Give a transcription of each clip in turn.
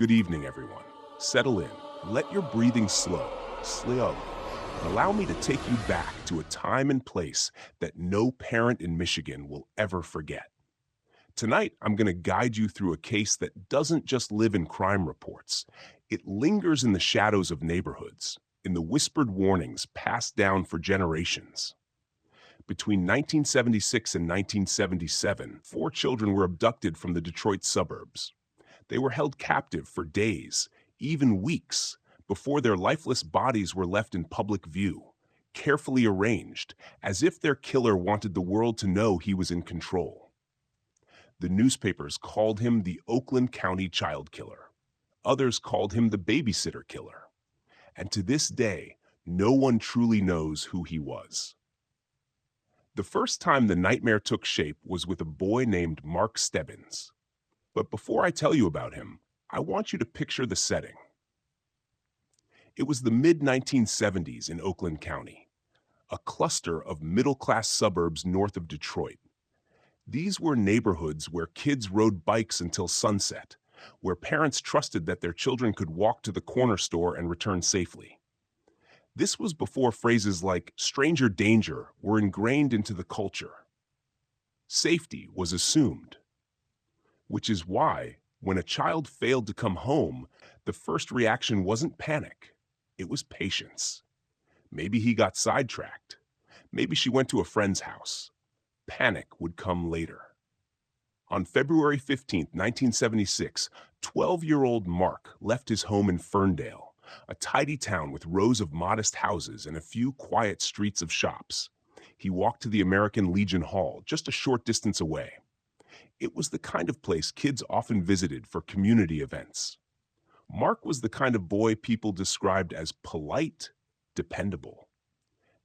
Good evening, everyone. Settle in. Let your breathing slow, and allow me to take you back to a time and place that no parent in Michigan will ever forget. Tonight, I'm going to guide you through a case that doesn't just live in crime reports. It lingers in the shadows of neighborhoods, in the whispered warnings passed down for generations. Between 1976 and 1977, four children were abducted from the Detroit suburbs. They were held captive for days, even weeks, before their lifeless bodies were left in public view, carefully arranged, as if their killer wanted the world to know he was in control. The newspapers called him the Oakland County child killer. Others called him the babysitter killer. And to this day, no one truly knows who he was. The first time the nightmare took shape was with a boy named Mark Stebbins. But before I tell you about him, I want you to picture the setting. It was the mid-1970s in Oakland County, a cluster of middle-class suburbs north of Detroit. These were neighborhoods where kids rode bikes until sunset, where parents trusted that their children could walk to the corner store and return safely. This was before phrases like stranger danger were ingrained into the culture. Safety was assumed. Which is why, when a child failed to come home, the first reaction wasn't panic. It was patience. Maybe he got sidetracked. Maybe she went to a friend's house. Panic would come later. On February 15, 1976, 12-year-old Mark left his home in Ferndale, a tidy town with rows of modest houses and a few quiet streets of shops. He walked to the American Legion Hall, just a short distance away. It was the kind of place kids often visited for community events. Mark was the kind of boy people described as polite, dependable.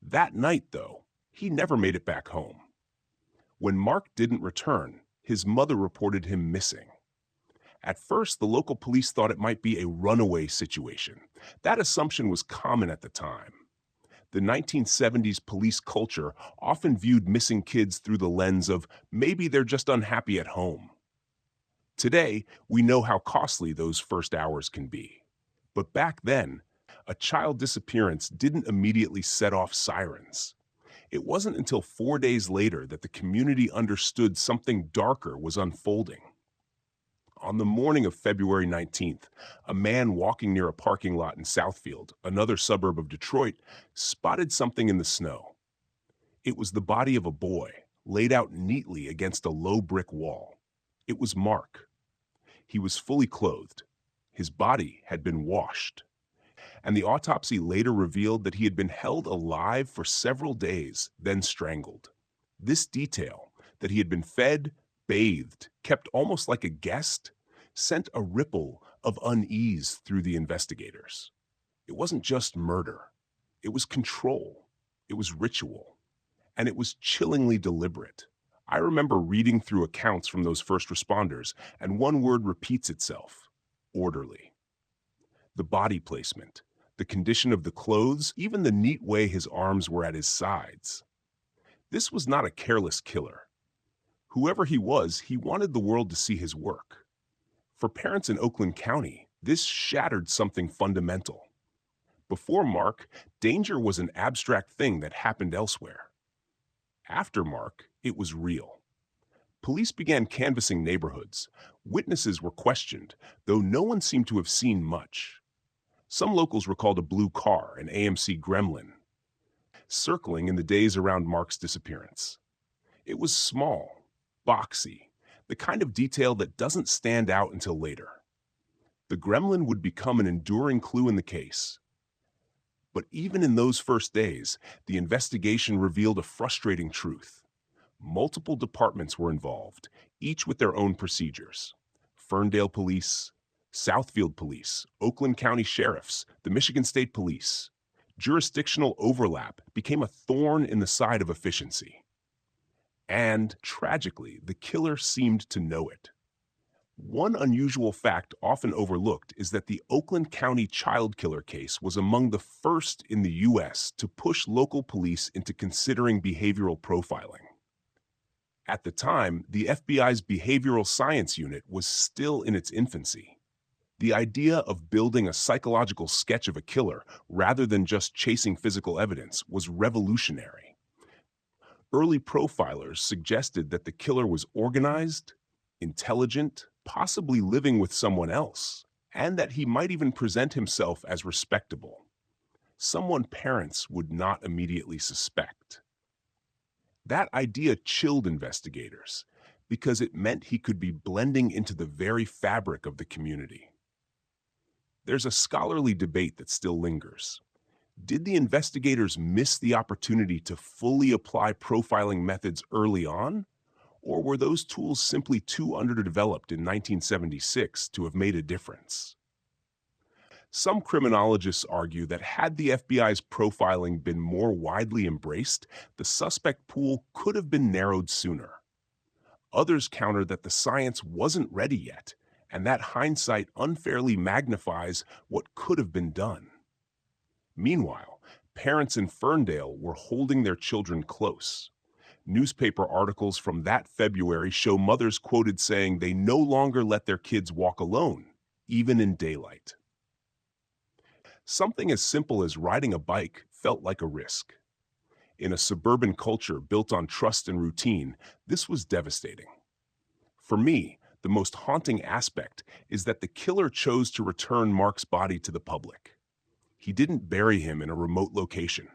That night, though, he never made it back home. When Mark didn't return, his mother reported him missing. At first, the local police thought it might be a runaway situation. That assumption was common at the time. The 1970s police culture often viewed missing kids through the lens of maybe they're just unhappy at home. Today, we know how costly those first hours can be. But back then, a child disappearance didn't immediately set off sirens. It wasn't until 4 days later that the community understood something darker was unfolding. On the morning of February 19th, a man walking near a parking lot in Southfield, another suburb of Detroit, spotted something in the snow. It was the body of a boy, laid out neatly against a low brick wall. It was Mark. He was fully clothed. His body had been washed. And the autopsy later revealed that he had been held alive for several days, then strangled. This detail, that he had been fed, bathed, kept almost like a guest, sent a ripple of unease through the investigators. It wasn't just murder. It was control. It was ritual. And it was chillingly deliberate. I remember reading through accounts from those first responders, and one word repeats itself: orderly. The body placement, the condition of the clothes, even the neat way his arms were at his sides. This was not a careless killer. Whoever he was, he wanted the world to see his work. For parents in Oakland County, this shattered something fundamental. Before Mark, danger was an abstract thing that happened elsewhere. After Mark, it was real. Police began canvassing neighborhoods. Witnesses were questioned, though no one seemed to have seen much. Some locals recalled a blue car, an AMC Gremlin, circling in the days around Mark's disappearance. It was small, boxy, the kind of detail that doesn't stand out until later. The Gremlin would become an enduring clue in the case. But even in those first days, the investigation revealed a frustrating truth. Multiple departments were involved, each with their own procedures. Ferndale Police, Southfield Police, Oakland County Sheriffs, the Michigan State Police. Jurisdictional overlap became a thorn in the side of efficiency. And, tragically, the killer seemed to know it. One unusual fact often overlooked is that the Oakland County child killer case was among the first in the U.S. to push local police into considering behavioral profiling. At the time, the FBI's behavioral science unit was still in its infancy. The idea of building a psychological sketch of a killer rather than just chasing physical evidence was revolutionary. Early profilers suggested that the killer was organized, intelligent, possibly living with someone else, and that he might even present himself as respectable, someone parents would not immediately suspect. That idea chilled investigators because it meant he could be blending into the very fabric of the community. There's a scholarly debate that still lingers. Did the investigators miss the opportunity to fully apply profiling methods early on? Or were those tools simply too underdeveloped in 1976 to have made a difference? Some criminologists argue that had the FBI's profiling been more widely embraced, the suspect pool could have been narrowed sooner. Others counter that the science wasn't ready yet, and that hindsight unfairly magnifies what could have been done. Meanwhile, parents in Ferndale were holding their children close. Newspaper articles from that February show mothers quoted saying they no longer let their kids walk alone, even in daylight. Something as simple as riding a bike felt like a risk. In a suburban culture built on trust and routine, this was devastating. For me, the most haunting aspect is that the killer chose to return Mark's body to the public. He didn't bury him in a remote location.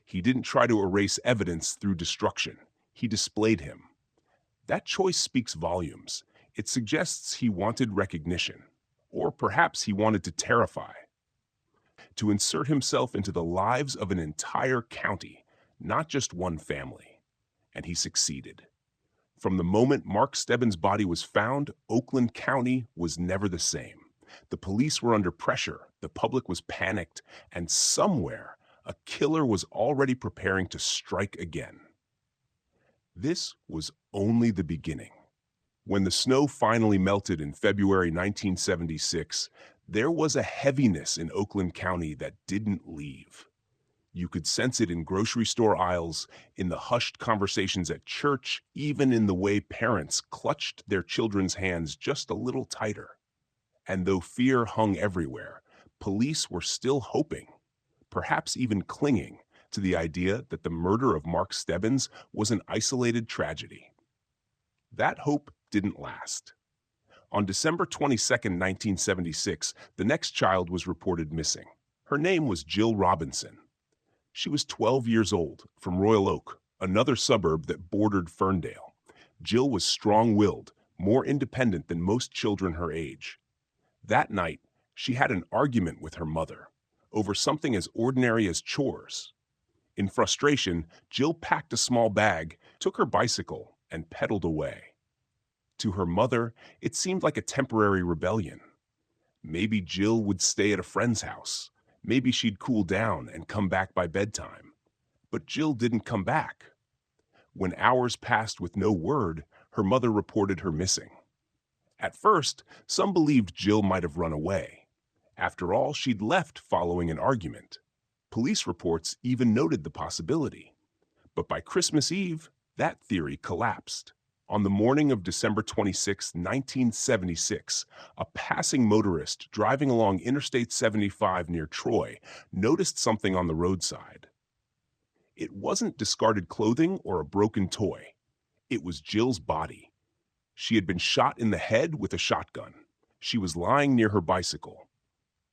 He didn't try to erase evidence through destruction. He displayed him. That choice speaks volumes. It suggests he wanted recognition, or perhaps he wanted to terrify, to insert himself into the lives of an entire county, not just one family. And he succeeded. From the moment Mark Stebbins' body was found, Oakland County was never the same. The police were under pressure, the public was panicked, and somewhere, a killer was already preparing to strike again. This was only the beginning. When the snow finally melted in February 1976, there was a heaviness in Oakland County that didn't leave. You could sense it in grocery store aisles, in the hushed conversations at church, even in the way parents clutched their children's hands just a little tighter. And though fear hung everywhere, police were still hoping, perhaps even clinging, to the idea that the murder of Mark Stebbins was an isolated tragedy. That hope didn't last. On December 22, 1976, the next child was reported missing. Her name was Jill Robinson. She was 12 years old, from Royal Oak, another suburb that bordered Ferndale. Jill was strong-willed, more independent than most children her age. That night, she had an argument with her mother over something as ordinary as chores. In frustration, Jill packed a small bag, took her bicycle, and pedaled away. To her mother, it seemed like a temporary rebellion. Maybe Jill would stay at a friend's house. Maybe she'd cool down and come back by bedtime. But Jill didn't come back. When hours passed with no word, her mother reported her missing. At first, some believed Jill might have run away. After all, she'd left following an argument. Police reports even noted the possibility. But by Christmas Eve, that theory collapsed. On the morning of December 26, 1976, a passing motorist driving along Interstate 75 near Troy noticed something on the roadside. It wasn't discarded clothing or a broken toy. It was Jill's body. She had been shot in the head with a shotgun. She was lying near her bicycle.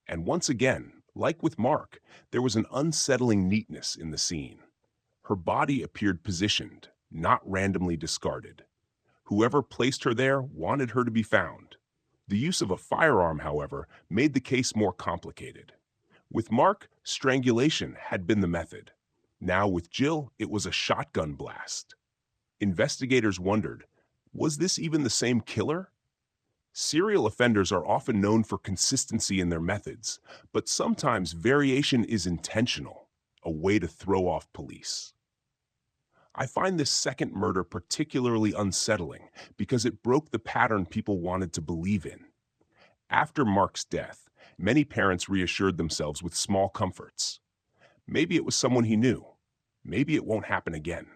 And once again, like with Mark, there was an unsettling neatness in the scene. Her body appeared positioned, not randomly discarded. Whoever placed her there wanted her to be found. The use of a firearm, however, made the case more complicated. With Mark, strangulation had been the method. Now with Jill, it was a shotgun blast. Investigators wondered, was this even the same killer? Serial offenders are often known for consistency in their methods, but sometimes variation is intentional, a way to throw off police. I find this second murder particularly unsettling because it broke the pattern people wanted to believe in. After Mark's death, many parents reassured themselves with small comforts. Maybe it was someone he knew. Maybe it won't happen again.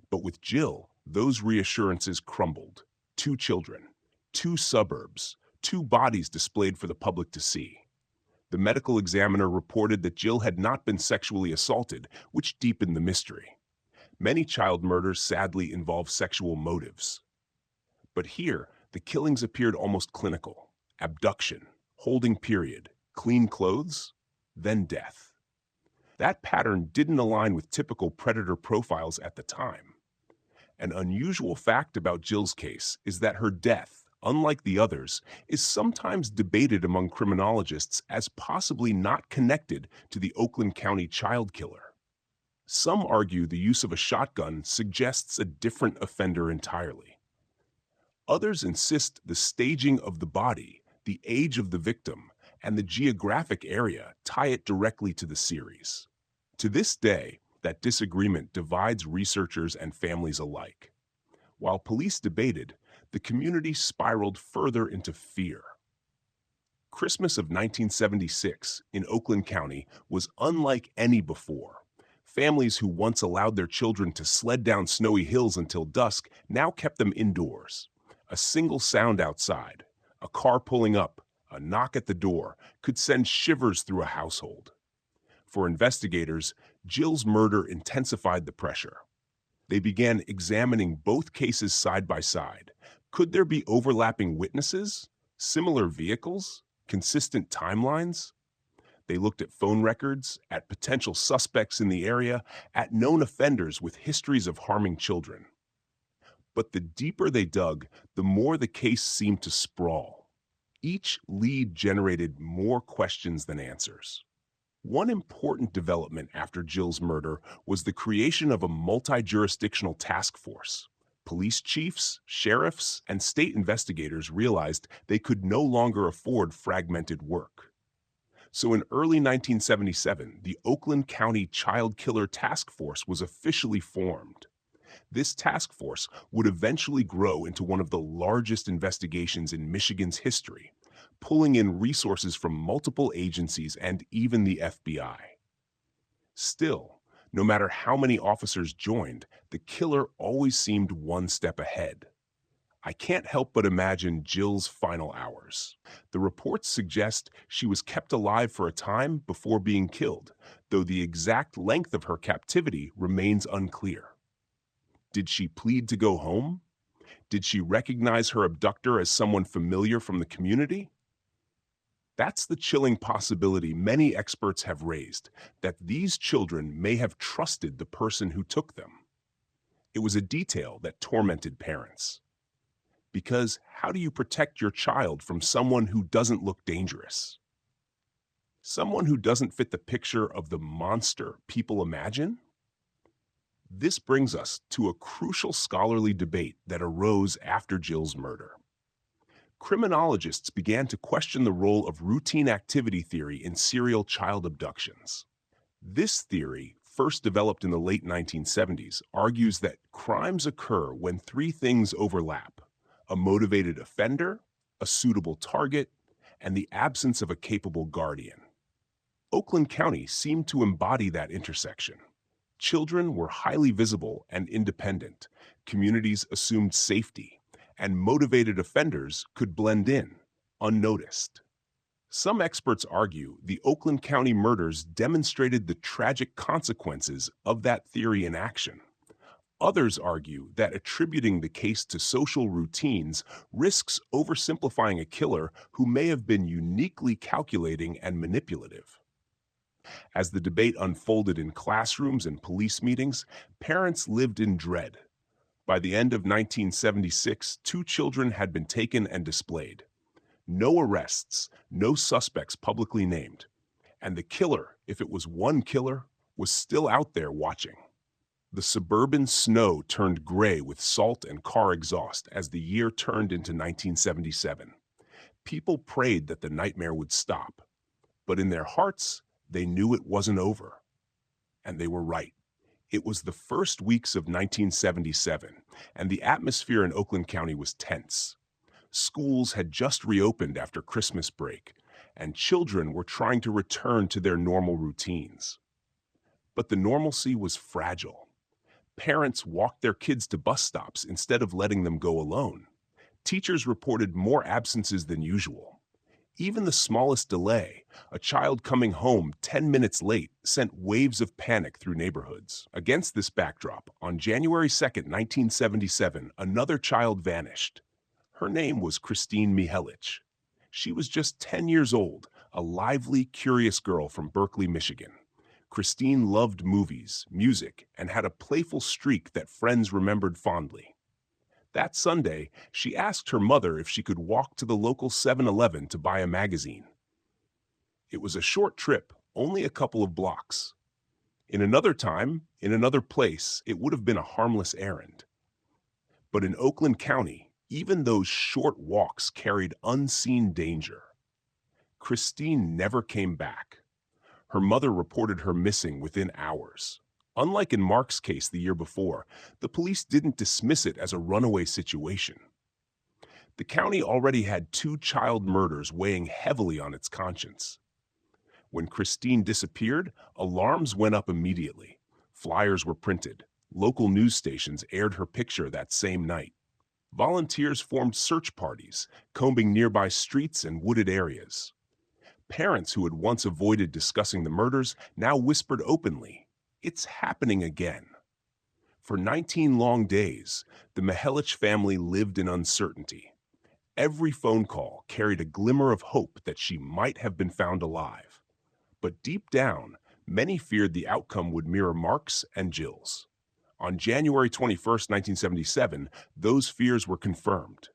But with Jill, those reassurances crumbled. 2 children, 2 suburbs, two bodies displayed for the public to see. The medical examiner reported that Jill had not been sexually assaulted, which deepened the mystery. Many child murders sadly involve sexual motives. But here, the killings appeared almost clinical. Abduction, holding period, clean clothes, then death. That pattern didn't align with typical predator profiles at the time. An unusual fact about Jill's case is that her death, unlike the others, is sometimes debated among criminologists as possibly not connected to the Oakland County child killer. Some argue the use of a shotgun suggests a different offender entirely. Others insist the staging of the body, the age of the victim, and the geographic area tie it directly to the series. To this day, that disagreement divides researchers and families alike. While police debated, the community spiraled further into fear. Christmas of 1976 in Oakland County was unlike any before. Families who once allowed their children to sled down snowy hills until dusk now kept them indoors. A single sound outside, a car pulling up, a knock at the door, could send shivers through a household. For investigators, Jill's murder intensified the pressure. They began examining both cases side by side. Could there be overlapping witnesses, similar vehicles, consistent timelines? They looked at phone records, at potential suspects in the area, at known offenders with histories of harming children. But the deeper they dug, the more the case seemed to sprawl. Each lead generated more questions than answers. One important development after Jill's murder was the creation of a multi-jurisdictional task force. Police chiefs, sheriffs, and state investigators realized they could no longer afford fragmented work. So in early 1977, the Oakland County Child Killer Task Force was officially formed. This task force would eventually grow into one of the largest investigations in Michigan's history, pulling in resources from multiple agencies and even the FBI. Still, no matter how many officers joined, the killer always seemed one step ahead. I can't help but imagine Jill's final hours. The reports suggest she was kept alive for a time before being killed, though the exact length of her captivity remains unclear. Did she plead to go home? Did she recognize her abductor as someone familiar from the community? That's the chilling possibility many experts have raised, that these children may have trusted the person who took them. It was a detail that tormented parents. Because how do you protect your child from someone who doesn't look dangerous? Someone who doesn't fit the picture of the monster people imagine? This brings us to a crucial scholarly debate that arose after Jill's murder. Criminologists began to question the role of routine activity theory in serial child abductions. This theory, first developed in the late 1970s, argues that crimes occur when three things overlap: a motivated offender, a suitable target, and the absence of a capable guardian. Oakland County seemed to embody that intersection. Children were highly visible and independent, communities assumed safety, and motivated offenders could blend in, unnoticed. Some experts argue the Oakland County murders demonstrated the tragic consequences of that theory in action. Others argue that attributing the case to social routines risks oversimplifying a killer who may have been uniquely calculating and manipulative. As the debate unfolded in classrooms and police meetings, parents lived in dread. By the end of 1976, 2 children had been taken and displayed. No arrests, no suspects publicly named. And the killer, if it was one killer, was still out there watching. The suburban snow turned gray with salt and car exhaust as the year turned into 1977. People prayed that the nightmare would stop. But in their hearts, they knew it wasn't over. And they were right. It was the first weeks of 1977, and the atmosphere in Oakland County was tense. Schools had just reopened after Christmas break, and children were trying to return to their normal routines. But the normalcy was fragile. Parents walked their kids to bus stops instead of letting them go alone. Teachers reported more absences than usual. Even the smallest delay, a child coming home 10 minutes late, sent waves of panic through neighborhoods. Against this backdrop, on January 2nd, 1977, another child vanished. Her name was Christine Mihelich. She was just 10 years old, a lively, curious girl from Berkeley, Michigan. Christine loved movies, music, and had a playful streak that friends remembered fondly. That Sunday, she asked her mother if she could walk to the local 7-Eleven to buy a magazine. It was a short trip, only a couple of blocks. In another time, in another place, it would have been a harmless errand. But in Oakland County, even those short walks carried unseen danger. Christine never came back. Her mother reported her missing within hours. Unlike in Mark's case the year before, the police didn't dismiss it as a runaway situation. The county already had 2 child murders weighing heavily on its conscience. When Christine disappeared, alarms went up immediately. Flyers were printed. Local news stations aired her picture that same night. Volunteers formed search parties, combing nearby streets and wooded areas. Parents who had once avoided discussing the murders now whispered openly, "It's happening again." For 19 long days, the Mihelich family lived in uncertainty. Every phone call carried a glimmer of hope that she might have been found alive. But deep down, many feared the outcome would mirror Mark's and Jill's. On January 21st, 1977, those fears were confirmed.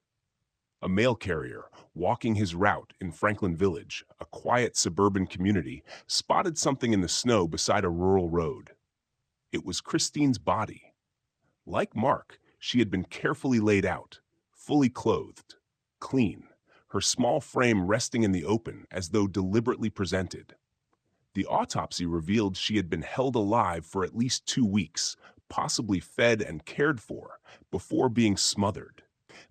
A mail carrier, walking his route in Franklin Village, a quiet suburban community, spotted something in the snow beside a rural road. It was Christine's body. Like Mark, she had been carefully laid out, fully clothed, clean, her small frame resting in the open as though deliberately presented. The autopsy revealed she had been held alive for at least 2 weeks, possibly fed and cared for, before being smothered.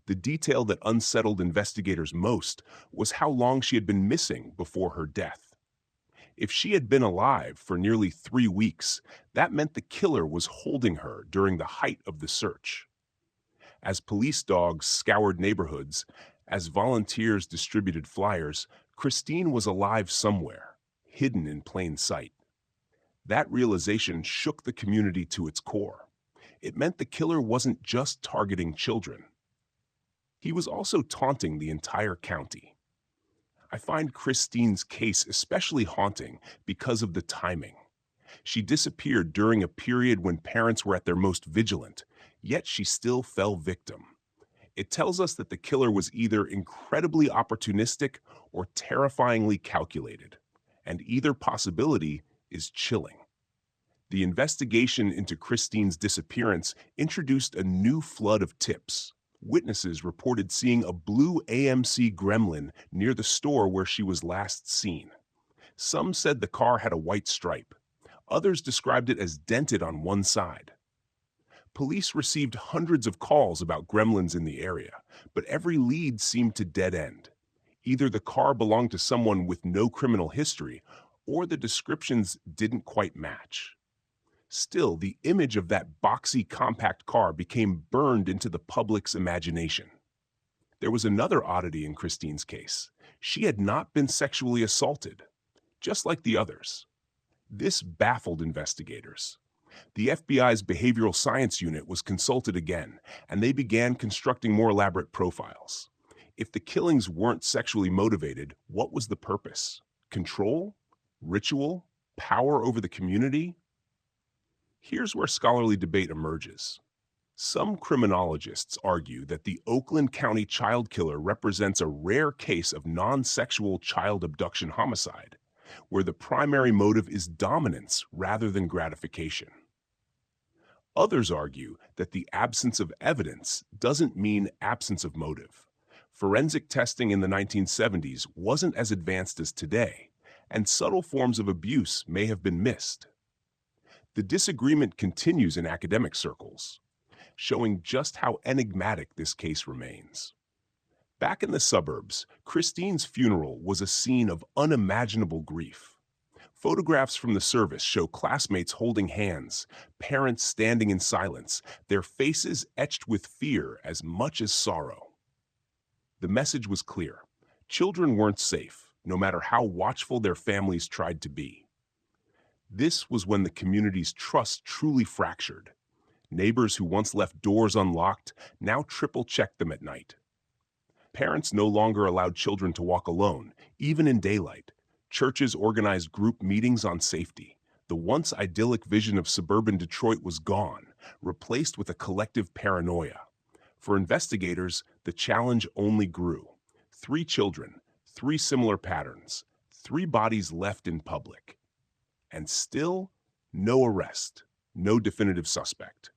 The detail that unsettled investigators most was how long she had been missing before her death. If she had been alive for nearly 3 weeks, that meant the killer was holding her during the height of the search. As police dogs scoured neighborhoods, as volunteers distributed flyers, Christine was alive somewhere, hidden in plain sight. That realization shook the community to its core. It meant the killer wasn't just targeting children. He was also taunting the entire county. I find Christine's case especially haunting because of the timing. She disappeared during a period when parents were at their most vigilant, yet she still fell victim. It tells us that the killer was either incredibly opportunistic or terrifyingly calculated, and either possibility is chilling. The investigation into Christine's disappearance introduced a new flood of tips. Witnesses reported seeing a blue AMC Gremlin near the store where she was last seen. Some said the car had a white stripe. Others described it as dented on one side. Police received hundreds of calls about gremlins in the area, but every lead seemed to dead end. Either the car belonged to someone with no criminal history, or the descriptions didn't quite match. Still, the image of that boxy, compact car became burned into the public's imagination. There was another oddity in Christine's case. She had not been sexually assaulted, just like the others. This baffled investigators. The FBI's behavioral science unit was consulted again, and they began constructing more elaborate profiles. If the killings weren't sexually motivated, what was the purpose? Control? Ritual? Power over the community? Here's where scholarly debate emerges. Some criminologists argue that the Oakland County child killer represents a rare case of non-sexual child abduction homicide, where the primary motive is dominance rather than gratification. Others argue that the absence of evidence doesn't mean absence of motive. Forensic testing in the 1970s wasn't as advanced as today, and subtle forms of abuse may have been missed. The disagreement continues in academic circles, showing just how enigmatic this case remains. Back in the suburbs, Christine's funeral was a scene of unimaginable grief. Photographs from the service show classmates holding hands, parents standing in silence, their faces etched with fear as much as sorrow. The message was clear. Children weren't safe, no matter how watchful their families tried to be. This was when the community's trust truly fractured. Neighbors who once left doors unlocked now triple-checked them at night. Parents no longer allowed children to walk alone, even in daylight. Churches organized group meetings on safety. The once idyllic vision of suburban Detroit was gone, replaced with a collective paranoia. For investigators, the challenge only grew. 3 children, 3 similar patterns, 3 bodies left in public. And still, no arrest, no definitive suspect.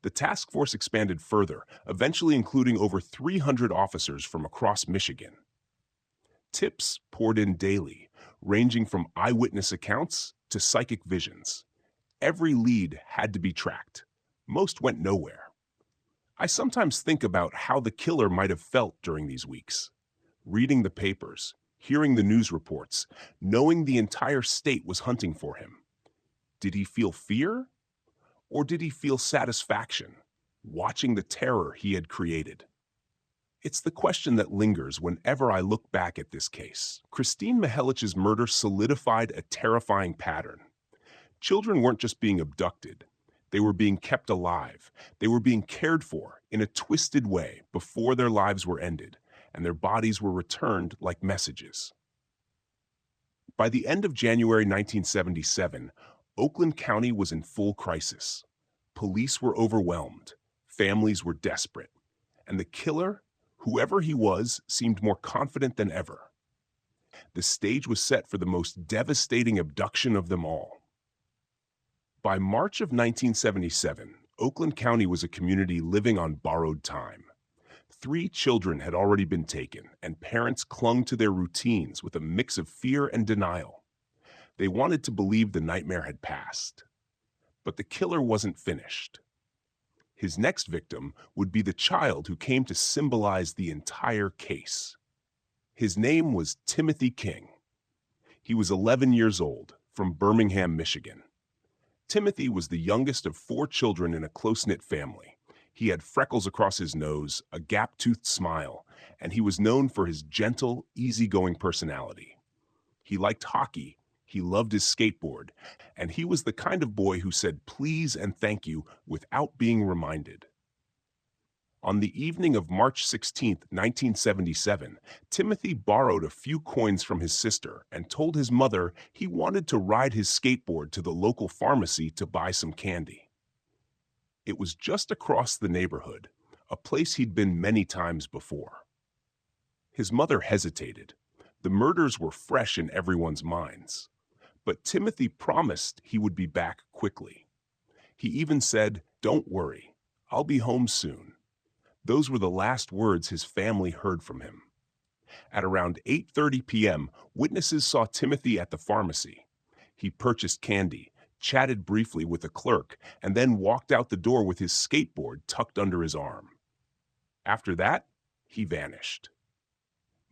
The task force expanded further, eventually including over 300 officers from across Michigan. Tips poured in daily, ranging from eyewitness accounts to psychic visions. Every lead had to be tracked. Most went nowhere. I sometimes think about how the killer might have felt during these weeks. Reading the papers, hearing the news reports, knowing the entire state was hunting for him. Did he feel fear? Or did he feel satisfaction, watching the terror he had created? It's the question that lingers whenever I look back at this case. Christine Mihelich's murder solidified a terrifying pattern. Children weren't just being abducted. They were being kept alive. They were being cared for in a twisted way before their lives were ended, and their bodies were returned like messages. By the end of January 1977, Oakland County was in full crisis. Police were overwhelmed, families were desperate, and the killer, whoever he was, seemed more confident than ever. The stage was set for the most devastating abduction of them all. By March of 1977, Oakland County was a community living on borrowed time. 3 children had already been taken, and parents clung to their routines with a mix of fear and denial. They wanted to believe the nightmare had passed. But the killer wasn't finished. His next victim would be the child who came to symbolize the entire case. His name was Timothy King. He was 11 years old, from Birmingham, Michigan. Timothy was the youngest of 4 children in a close-knit family. He had freckles across his nose, a gap-toothed smile, and he was known for his gentle, easygoing personality. He liked hockey, he loved his skateboard, and he was the kind of boy who said please and thank you without being reminded. On the evening of March 16, 1977, Timothy borrowed a few coins from his sister and told his mother he wanted to ride his skateboard to the local pharmacy to buy some candy. It was just across the neighborhood, a place he'd been many times before. His mother hesitated. The murders were fresh in everyone's minds. But Timothy promised he would be back quickly. He even said, "Don't worry, I'll be home soon." Those were the last words his family heard from him. At around 8:30 p.m., witnesses saw Timothy at the pharmacy. He purchased candy, chatted briefly with a clerk, and then walked out the door with his skateboard tucked under his arm. After that, he vanished.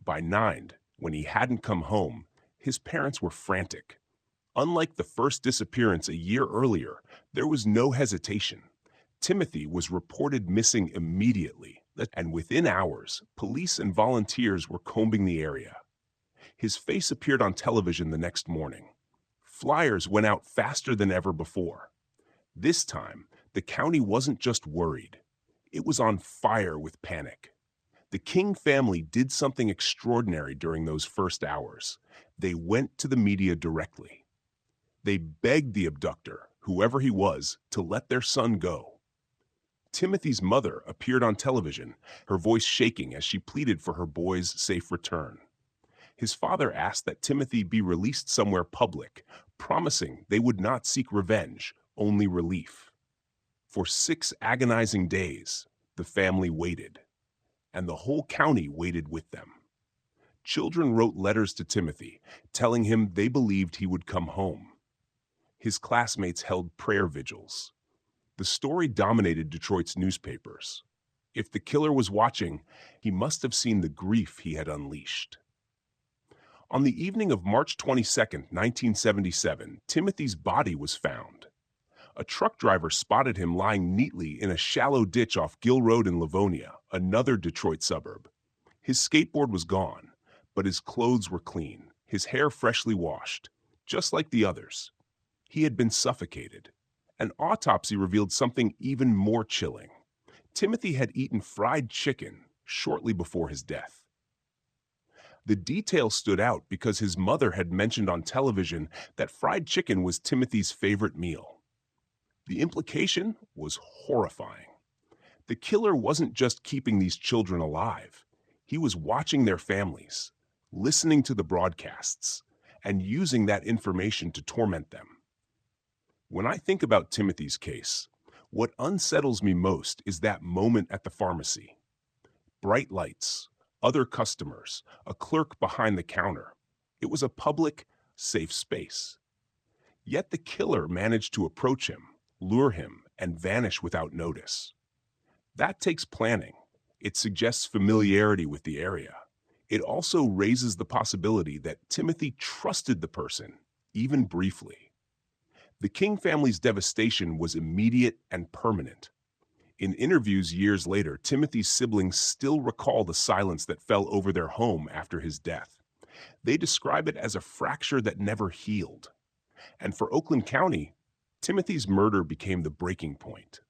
By 9, when he hadn't come home, his parents were frantic. Unlike the first disappearance a year earlier, there was no hesitation. Timothy was reported missing immediately, and within hours, police and volunteers were combing the area. His face appeared on television the next morning. Flyers went out faster than ever before. This time, the county wasn't just worried. It was on fire with panic. The King family did something extraordinary during those first hours. They went to the media directly. They begged the abductor, whoever he was, to let their son go. Timothy's mother appeared on television, her voice shaking as she pleaded for her boy's safe return. His father asked that Timothy be released somewhere public, promising they would not seek revenge, only relief. For 6 agonizing days, the family waited, and the whole county waited with them. Children wrote letters to Timothy, telling him they believed he would come home. His classmates held prayer vigils. The story dominated Detroit's newspapers. If the killer was watching, he must have seen the grief he had unleashed. On the evening of March 22, 1977, Timothy's body was found. A truck driver spotted him lying neatly in a shallow ditch off Gill Road in Livonia, another Detroit suburb. His skateboard was gone, but his clothes were clean, his hair freshly washed, just like the others. He had been suffocated. An autopsy revealed something even more chilling. Timothy had eaten fried chicken shortly before his death. The detail stood out because his mother had mentioned on television that fried chicken was Timothy's favorite meal. The implication was horrifying. The killer wasn't just keeping these children alive. He was watching their families, listening to the broadcasts, and using that information to torment them. When I think about Timothy's case, what unsettles me most is that moment at the pharmacy. Bright lights, other customers, a clerk behind the counter. It was a public, safe space. Yet the killer managed to approach him, lure him, and vanish without notice. That takes planning. It suggests familiarity with the area. It also raises the possibility that Timothy trusted the person, even briefly. The King family's devastation was immediate and permanent. In interviews years later, Timothy's siblings still recall the silence that fell over their home after his death. They describe it as a fracture that never healed. And for Oakland County, Timothy's murder became the breaking point.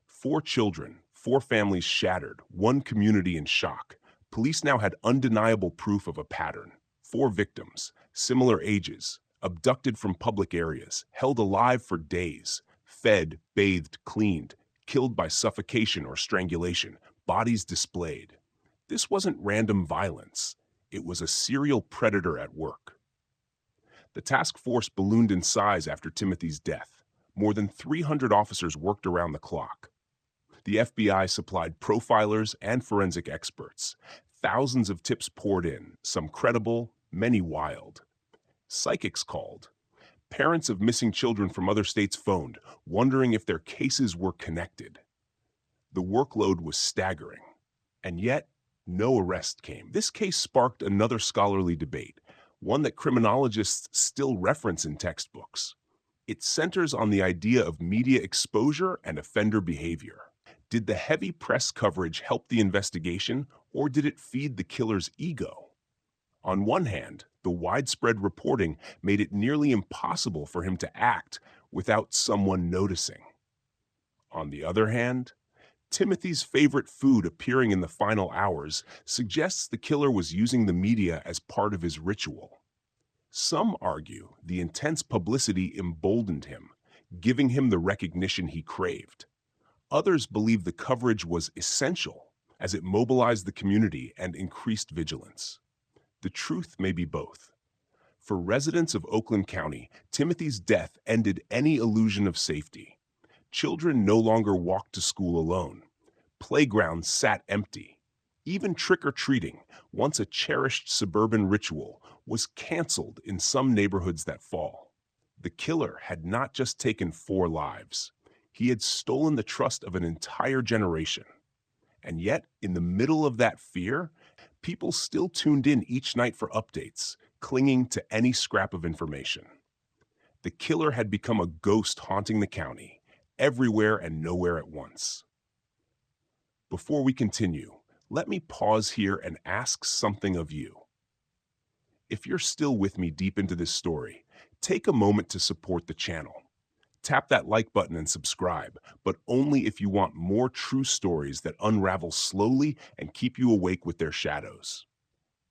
4 children, 4 families shattered, 1 community in shock. Police now had undeniable proof of a pattern. 4 victims, similar ages, abducted from public areas, held alive for days, fed, bathed, cleaned, killed by suffocation or strangulation, bodies displayed. This wasn't random violence. It was a serial predator at work. The task force ballooned in size after Timothy's death. More than 300 officers worked around the clock. The FBI supplied profilers and forensic experts. Thousands of tips poured in, some credible, many wild. Psychics called. Parents of missing children from other states phoned, wondering if their cases were connected. The workload was staggering, and yet no arrest came. This case sparked another scholarly debate, one that criminologists still reference in textbooks. It centers on the idea of media exposure and offender behavior. Did the heavy press coverage help the investigation, or did it feed the killer's ego? On one hand, the widespread reporting made it nearly impossible for him to act without someone noticing. On the other hand, Timothy's favorite food appearing in the final hours suggests the killer was using the media as part of his ritual. Some argue the intense publicity emboldened him, giving him the recognition he craved. Others believe the coverage was essential, as it mobilized the community and increased vigilance. The truth may be both. For residents of Oakland County, Timothy's death ended any illusion of safety. Children no longer walked to school alone. Playgrounds sat empty. Even trick-or-treating, once a cherished suburban ritual, was canceled in some neighborhoods that fall. The killer had not just taken 4 lives. He had stolen the trust of an entire generation. And yet, in the middle of that fear, people still tuned in each night for updates, clinging to any scrap of information. The killer had become a ghost haunting the county, everywhere and nowhere at once. Before we continue, let me pause here and ask something of you. If you're still with me deep into this story, take a moment to support the channel. Tap that like button and subscribe, but only if you want more true stories that unravel slowly and keep you awake with their shadows.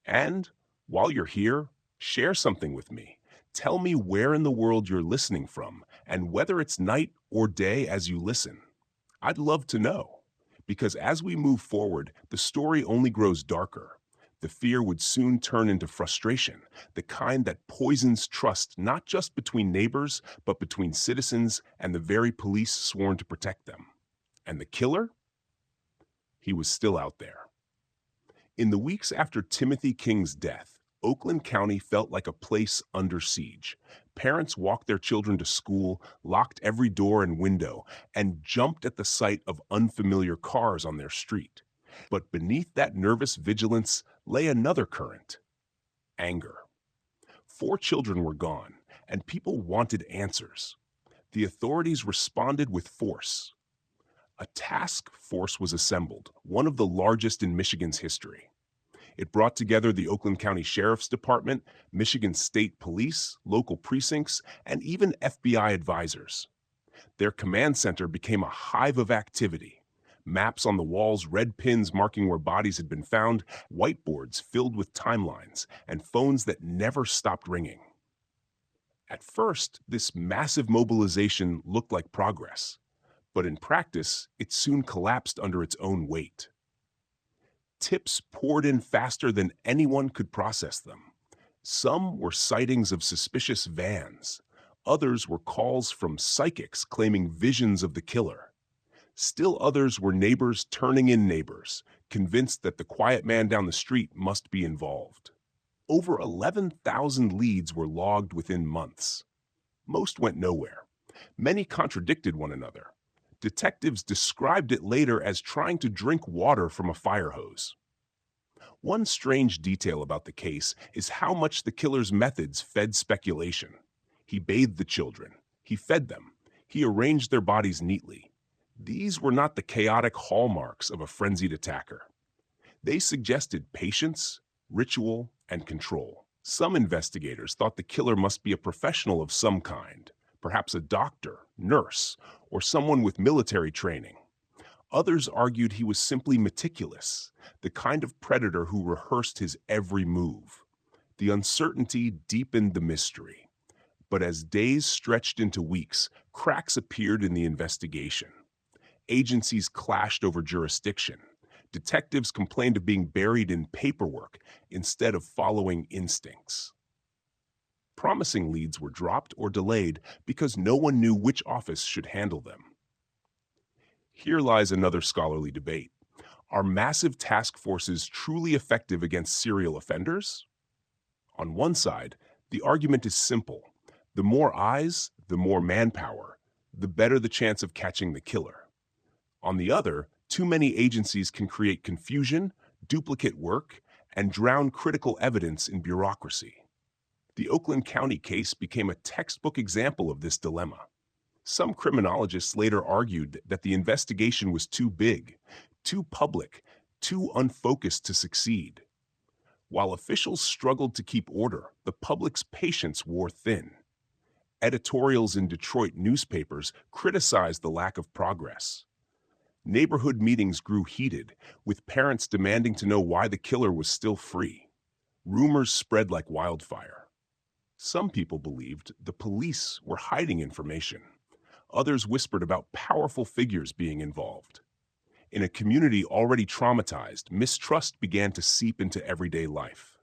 And while you're here, share something with me. Tell me where in the world you're listening from and whether it's night or day as you listen. I'd love to know, because as we move forward, the story only grows darker. The fear would soon turn into frustration, the kind that poisons trust not just between neighbors, but between citizens and the very police sworn to protect them. And the killer? He was still out there. In the weeks after Timothy King's death, Oakland County felt like a place under siege. Parents walked their children to school, locked every door and window, and jumped at the sight of unfamiliar cars on their street. But beneath that nervous vigilance lay another current: anger. 4 children were gone, and people wanted answers. The authorities responded with force. A task force was assembled, one of the largest in Michigan's history. It brought together the Oakland County Sheriff's Department, Michigan State Police, local precincts, and even FBI advisors. Their command center became a hive of activity. Maps on the walls, red pins marking where bodies had been found, whiteboards filled with timelines, and phones that never stopped ringing. At first, this massive mobilization looked like progress, but in practice, it soon collapsed under its own weight. Tips poured in faster than anyone could process them. Some were sightings of suspicious vans. Others were calls from psychics claiming visions of the killer. Still others were neighbors turning in neighbors, convinced that the quiet man down the street must be involved. Over 11,000 leads were logged within months. Most went nowhere. Many contradicted one another. Detectives described it later as trying to drink water from a fire hose. One strange detail about the case is how much the killer's methods fed speculation. He bathed the children. He fed them. He arranged their bodies neatly. These were not the chaotic hallmarks of a frenzied attacker. They suggested patience, ritual, and control. Some investigators thought the killer must be a professional of some kind, perhaps a doctor, nurse, or someone with military training. Others argued he was simply meticulous, the kind of predator who rehearsed his every move. The uncertainty deepened the mystery. But as days stretched into weeks, cracks appeared in the investigation. Agencies clashed over jurisdiction. Detectives complained of being buried in paperwork instead of following instincts. Promising leads were dropped or delayed because no one knew which office should handle them. Here lies another scholarly debate. Are massive task forces truly effective against serial offenders? On one side, the argument is simple. The more eyes, the more manpower, the better the chance of catching the killer. On the other, too many agencies can create confusion, duplicate work, and drown critical evidence in bureaucracy. The Oakland County case became a textbook example of this dilemma. Some criminologists later argued that the investigation was too big, too public, too unfocused to succeed. While officials struggled to keep order, the public's patience wore thin. Editorials in Detroit newspapers criticized the lack of progress. Neighborhood meetings grew heated, with parents demanding to know why the killer was still free. Rumors spread like wildfire. Some people believed the police were hiding information. Others whispered about powerful figures being involved. In a community already traumatized, mistrust began to seep into everyday life.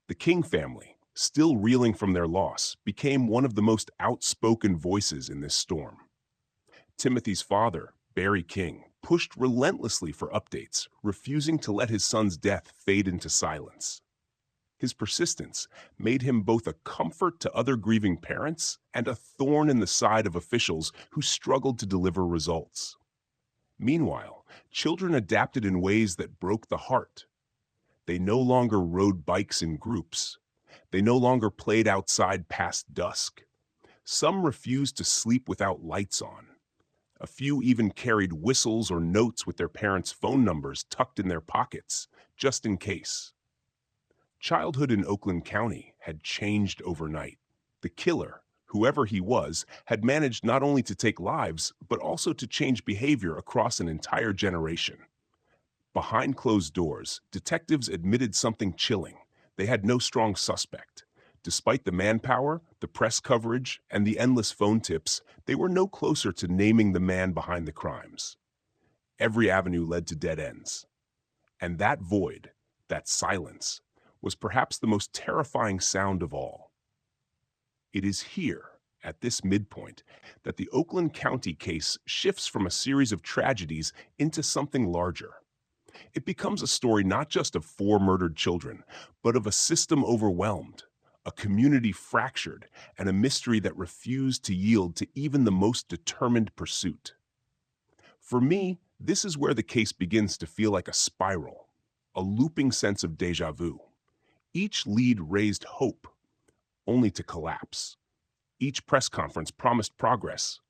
The King family, still reeling from their loss, became one of the most outspoken voices in this storm. Timothy's father, Barry King, pushed relentlessly for updates, refusing to let his son's death fade into silence. His persistence made him both a comfort to other grieving parents and a thorn in the side of officials who struggled to deliver results. Meanwhile, children adapted in ways that broke the heart. They no longer rode bikes in groups. They no longer played outside past dusk. Some refused to sleep without lights on. A few even carried whistles or notes with their parents' phone numbers tucked in their pockets, just in case. Childhood in Oakland County had changed overnight. The killer, whoever he was, had managed not only to take lives, but also to change behavior across an entire generation. Behind closed doors, detectives admitted something chilling. They had no strong suspect. Despite the manpower, the press coverage, and the endless phone tips, they were no closer to naming the man behind the crimes. Every avenue led to dead ends. And that void, that silence, was perhaps the most terrifying sound of all. It is here, at this midpoint, that the Oakland County case shifts from a series of tragedies into something larger. It becomes a story not just of 4 murdered children, but of a system overwhelmed, a community fractured, and a mystery that refused to yield to even the most determined pursuit. For me, this is where the case begins to feel like a spiral, a looping sense of déjà vu. Each lead raised hope, only to collapse. Each press conference promised progress,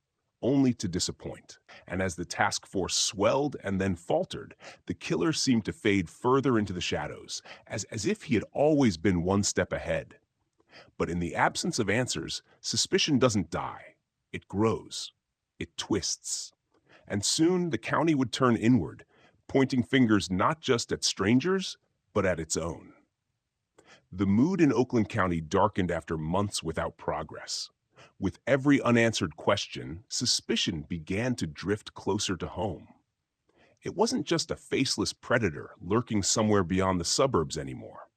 only to disappoint. And as the task force swelled and then faltered, the killer seemed to fade further into the shadows, as if he had always been one step ahead. But in the absence of answers, suspicion doesn't die. It grows. It twists. And soon the county would turn inward, pointing fingers not just at strangers, but at its own. The mood in Oakland County darkened after months without progress. With every unanswered question, suspicion began to drift closer to home. It wasn't just a faceless predator lurking somewhere beyond the suburbs anymore.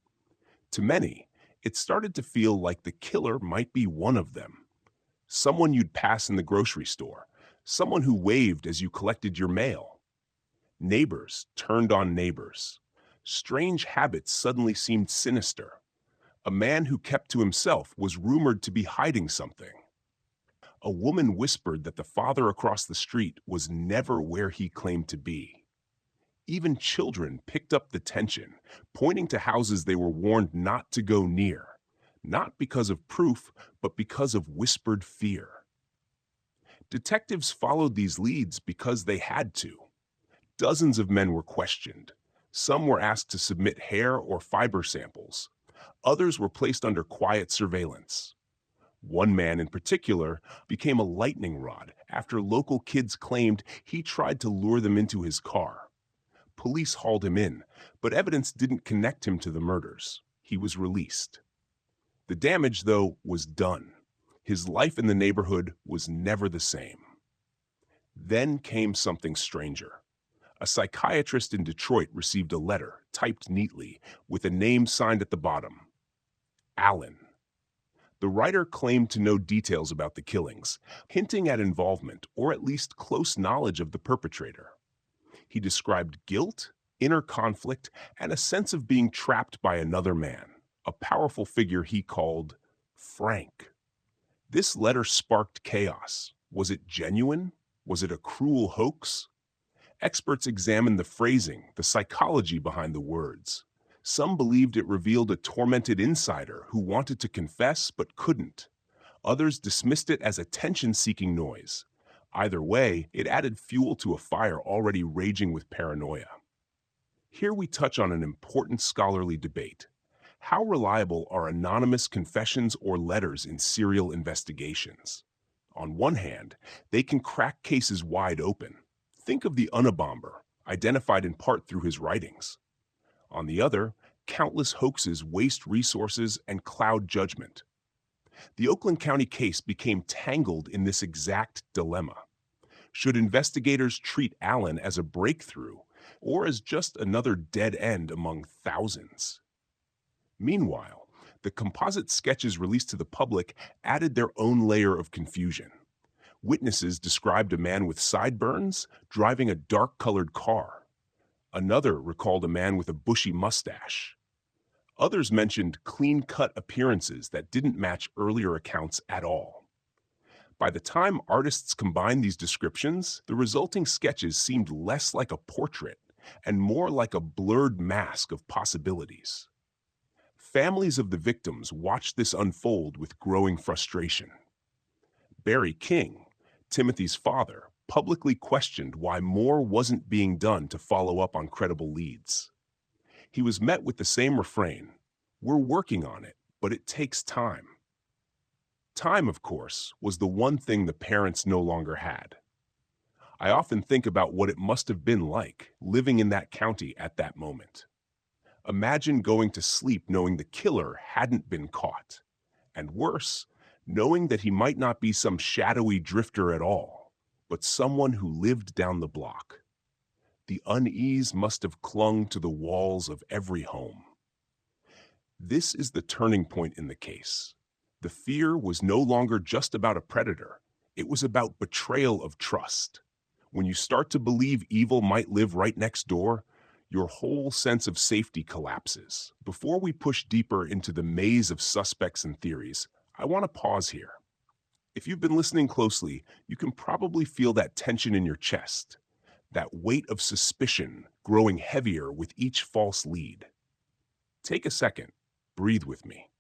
To many, it started to feel like the killer might be one of them. Someone you'd pass in the grocery store, someone who waved as you collected your mail. Neighbors turned on neighbors. Strange habits suddenly seemed sinister. A man who kept to himself was rumored to be hiding something. A woman whispered that the father across the street was never where he claimed to be. Even children picked up the tension, pointing to houses they were warned not to go near, not because of proof, but because of whispered fear. Detectives followed these leads because they had to. Dozens of men were questioned. Some were asked to submit hair or fiber samples. Others were placed under quiet surveillance. One man in particular became a lightning rod after local kids claimed he tried to lure them into his car. Police hauled him in, but evidence didn't connect him to the murders. He was released. The damage, though, was done. His life in the neighborhood was never the same. Then came something stranger. A psychiatrist in Detroit received a letter, typed neatly, with a name signed at the bottom. Allen. The writer claimed to know details about the killings, hinting at involvement or at least close knowledge of the perpetrator. He described guilt, inner conflict, and a sense of being trapped by another man, a powerful figure he called Frank. This letter sparked chaos. Was it genuine? Was it a cruel hoax? Experts examined the phrasing, the psychology behind the words. Some believed it revealed a tormented insider who wanted to confess but couldn't. Others dismissed it as attention-seeking noise. Either way, it added fuel to a fire already raging with paranoia. Here we touch on an important scholarly debate. How reliable are anonymous confessions or letters in serial investigations? On one hand, they can crack cases wide open. Think of the Unabomber, identified in part through his writings. On the other, countless hoaxes waste resources and cloud judgment. The Oakland County case became tangled in this exact dilemma. Should investigators treat Allen as a breakthrough or as just another dead end among thousands? Meanwhile, the composite sketches released to the public added their own layer of confusion. Witnesses described a man with sideburns driving a dark-colored car. Another recalled a man with a bushy mustache. Others mentioned clean-cut appearances that didn't match earlier accounts at all. By the time artists combined these descriptions, the resulting sketches seemed less like a portrait and more like a blurred mask of possibilities. Families of the victims watched this unfold with growing frustration. Barry King, Timothy's father, publicly questioned why more wasn't being done to follow up on credible leads. He was met with the same refrain: "We're working on it, but it takes time." Time, of course, was the one thing the parents no longer had. I often think about what it must have been like living in that county at that moment. Imagine going to sleep knowing the killer hadn't been caught. And worse, knowing that he might not be some shadowy drifter at all, but someone who lived down the block. The unease must have clung to the walls of every home. This is the turning point in the case. The fear was no longer just about a predator. It was about betrayal of trust. When you start to believe evil might live right next door, your whole sense of safety collapses. Before we push deeper into the maze of suspects and theories, I want to pause here. If you've been listening closely, you can probably feel that tension in your chest, that weight of suspicion growing heavier with each false lead. Take a second, breathe with me.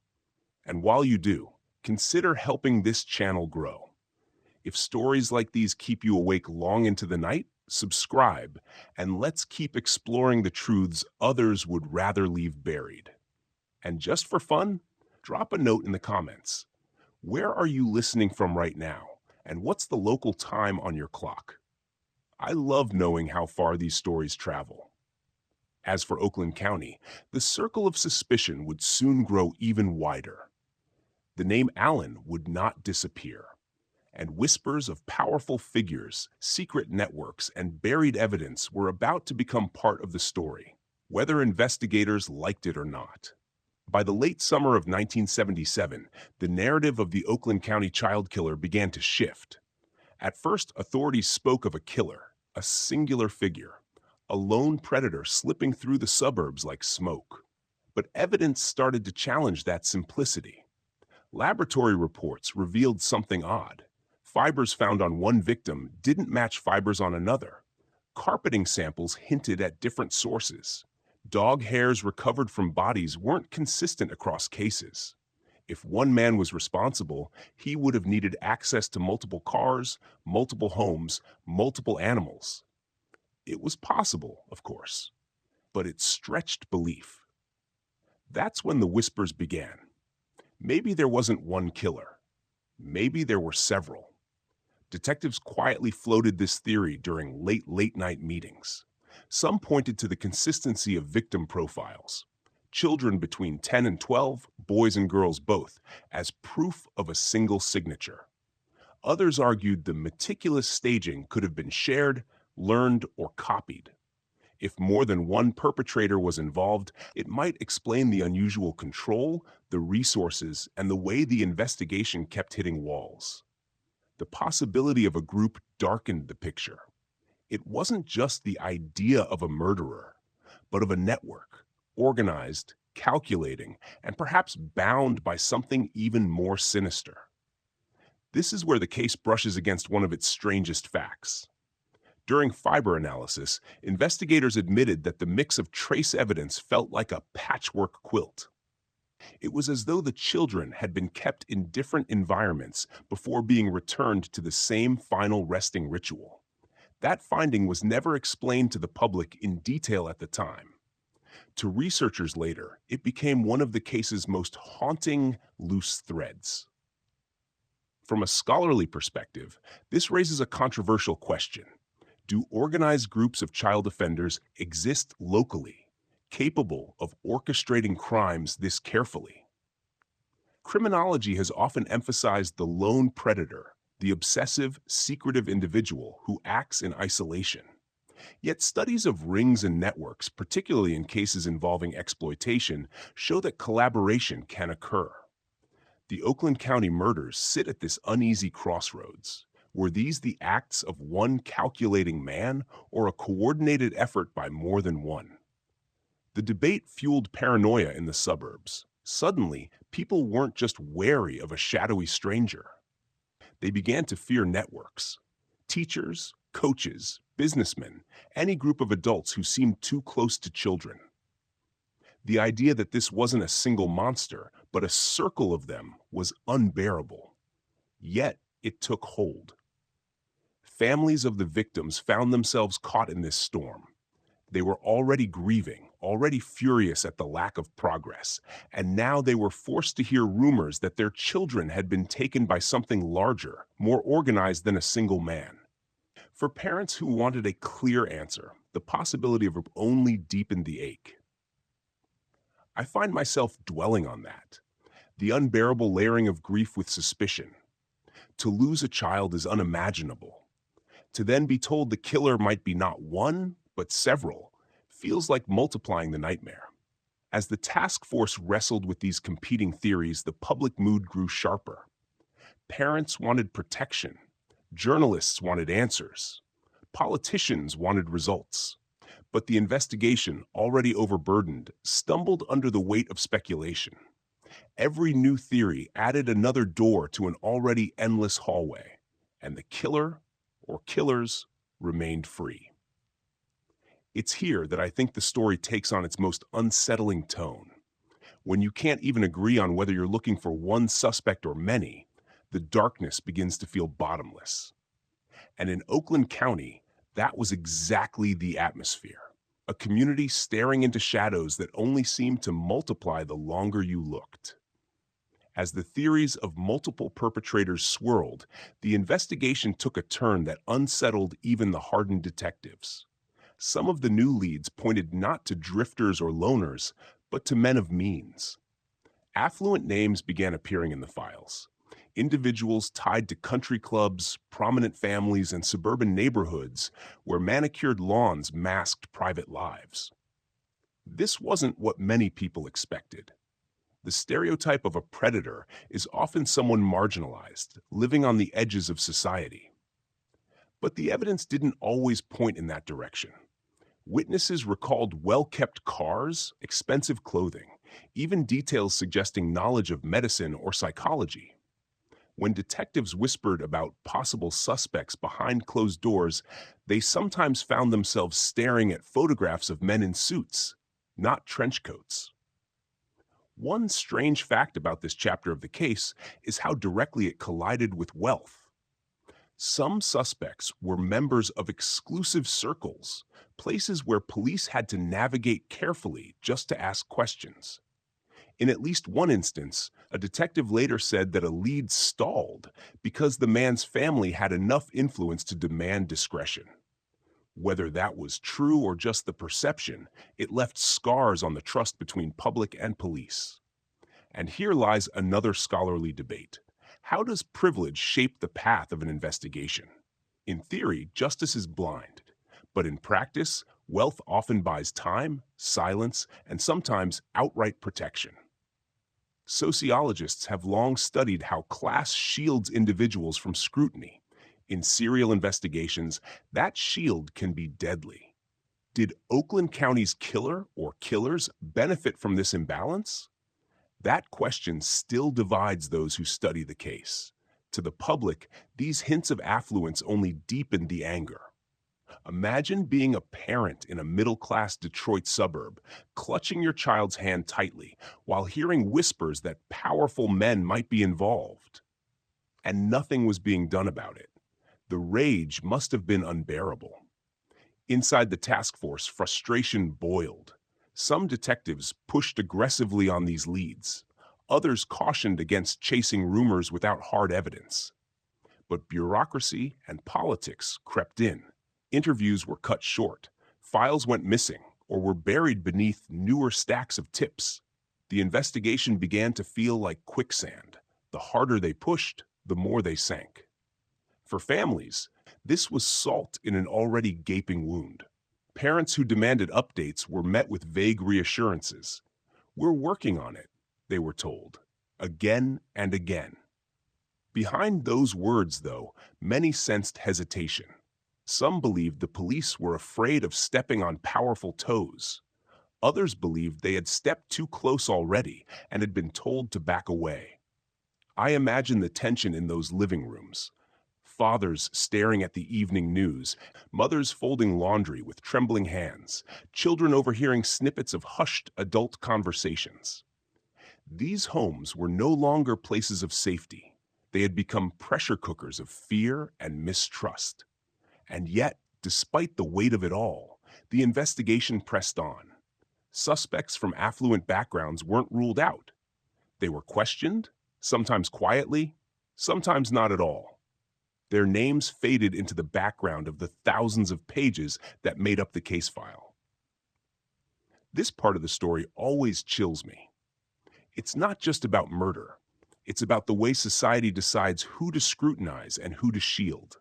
And while you do, consider helping this channel grow. If stories like these keep you awake long into the night, subscribe, and let's keep exploring the truths others would rather leave buried. And just for fun, drop a note in the comments. Where are you listening from right now? And what's the local time on your clock? I love knowing how far these stories travel. As for Oakland County, the circle of suspicion would soon grow even wider. The name Allen would not disappear, and whispers of powerful figures, secret networks, and buried evidence were about to become part of the story, whether investigators liked it or not. By the late summer of 1977, the narrative of the Oakland County child killer began to shift. At first, authorities spoke of a killer, a singular figure, a lone predator slipping through the suburbs like smoke. But evidence started to challenge that simplicity. Laboratory reports revealed something odd. Fibers found on one victim didn't match fibers on another. Carpeting samples hinted at different sources. Dog hairs recovered from bodies weren't consistent across cases. If one man was responsible, he would have needed access to multiple cars, multiple homes, multiple animals. It was possible, of course, but it stretched belief. That's when the whispers began. Maybe there wasn't one killer. Maybe there were several. Detectives quietly floated this theory during late night meetings. Some pointed to the consistency of victim profiles. Children between 10 and 12, boys and girls both, as proof of a single signature. Others argued the meticulous staging could have been shared, learned, or copied. If more than one perpetrator was involved, it might explain the unusual control, the resources, and the way the investigation kept hitting walls. The possibility of a group darkened the picture. It wasn't just the idea of a murderer, but of a network, organized, calculating, and perhaps bound by something even more sinister. This is where the case brushes against one of its strangest facts. During fiber analysis, investigators admitted that the mix of trace evidence felt like a patchwork quilt. It was as though the children had been kept in different environments before being returned to the same final resting ritual. That finding was never explained to the public in detail at the time. To researchers later, it became one of the case's most haunting loose threads. From a scholarly perspective, this raises a controversial question. Do organized groups of child offenders exist locally, capable of orchestrating crimes this carefully? Criminology has often emphasized the lone predator, the obsessive, secretive individual who acts in isolation. Yet studies of rings and networks, particularly in cases involving exploitation, show that collaboration can occur. The Oakland County murders sit at this uneasy crossroads. Were these the acts of one calculating man or a coordinated effort by more than one? The debate fueled paranoia in the suburbs. Suddenly, people weren't just wary of a shadowy stranger. They began to fear networks. Teachers, coaches, businessmen, any group of adults who seemed too close to children. The idea that this wasn't a single monster, but a circle of them, was unbearable. Yet, it took hold. Families of the victims found themselves caught in this storm. They were already grieving, already furious at the lack of progress, and now they were forced to hear rumors that their children had been taken by something larger, more organized than a single man. For parents who wanted a clear answer, the possibility of only deepened the ache. I find myself dwelling on that, the unbearable layering of grief with suspicion. To lose a child is unimaginable. To then be told the killer might be not one, but several, feels like multiplying the nightmare. As the task force wrestled with these competing theories, the public mood grew sharper. Parents wanted protection. Journalists wanted answers. Politicians wanted results. But the investigation, already overburdened, stumbled under the weight of speculation. Every new theory added another door to an already endless hallway, and the killer, or killers, remained free. It's here that I think the story takes on its most unsettling tone. When you can't even agree on whether you're looking for one suspect or many, the darkness begins to feel bottomless. And in Oakland County, that was exactly the atmosphere. A community staring into shadows that only seemed to multiply the longer you looked. As the theories of multiple perpetrators swirled, the investigation took a turn that unsettled even the hardened detectives. Some of the new leads pointed not to drifters or loners, but to men of means. Affluent names began appearing in the files. Individuals tied to country clubs, prominent families, and suburban neighborhoods where manicured lawns masked private lives. This wasn't what many people expected. The stereotype of a predator is often someone marginalized, living on the edges of society. But the evidence didn't always point in that direction. Witnesses recalled well-kept cars, expensive clothing, even details suggesting knowledge of medicine or psychology. When detectives whispered about possible suspects behind closed doors, they sometimes found themselves staring at photographs of men in suits, not trench coats. One strange fact about this chapter of the case is how directly it collided with wealth. Some suspects were members of exclusive circles, places where police had to navigate carefully just to ask questions. In at least one instance, a detective later said that a lead stalled because the man's family had enough influence to demand discretion. Whether that was true or just the perception, it left scars on the trust between public and police. And here lies another scholarly debate. How does privilege shape the path of an investigation? In theory, justice is blind, but in practice, wealth often buys time, silence, and sometimes outright protection. Sociologists have long studied how class shields individuals from scrutiny. In serial investigations, that shield can be deadly. Did Oakland County's killer or killers benefit from this imbalance? That question still divides those who study the case. To the public, these hints of affluence only deepen the anger. Imagine being a parent in a middle-class Detroit suburb, clutching your child's hand tightly while hearing whispers that powerful men might be involved. And nothing was being done about it. The rage must have been unbearable. Inside the task force, frustration boiled. Some detectives pushed aggressively on these leads. Others cautioned against chasing rumors without hard evidence. But bureaucracy and politics crept in. Interviews were cut short, files went missing, or were buried beneath newer stacks of tips. The investigation began to feel like quicksand. The harder they pushed, the more they sank. For families, this was salt in an already gaping wound. Parents who demanded updates were met with vague reassurances. "We're working on it," they were told, again and again. Behind those words, though, many sensed hesitation. Some believed the police were afraid of stepping on powerful toes. Others believed they had stepped too close already and had been told to back away. I imagine the tension in those living rooms. Fathers staring at the evening news, mothers folding laundry with trembling hands, children overhearing snippets of hushed adult conversations. These homes were no longer places of safety. They had become pressure cookers of fear and mistrust. And yet, despite the weight of it all, the investigation pressed on. Suspects from affluent backgrounds weren't ruled out. They were questioned, sometimes quietly, sometimes not at all. Their names faded into the background of the thousands of pages that made up the case file. This part of the story always chills me. It's not just about murder. It's about the way society decides who to scrutinize and who to shield.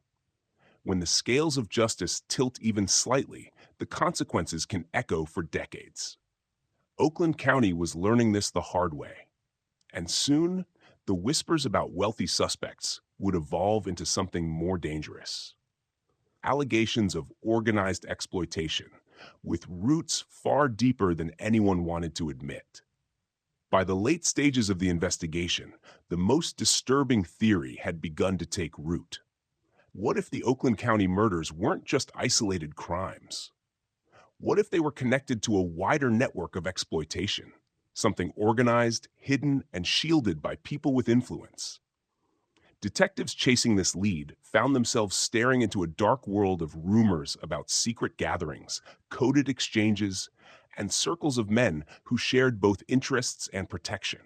When the scales of justice tilt even slightly, the consequences can echo for decades. Oakland County was learning this the hard way. And soon, the whispers about wealthy suspects would evolve into something more dangerous. Allegations of organized exploitation, with roots far deeper than anyone wanted to admit. By the late stages of the investigation, the most disturbing theory had begun to take root. What if the Oakland County murders weren't just isolated crimes? What if they were connected to a wider network of exploitation, something organized, hidden, and shielded by people with influence? Detectives chasing this lead found themselves staring into a dark world of rumors about secret gatherings, coded exchanges, and circles of men who shared both interests and protection.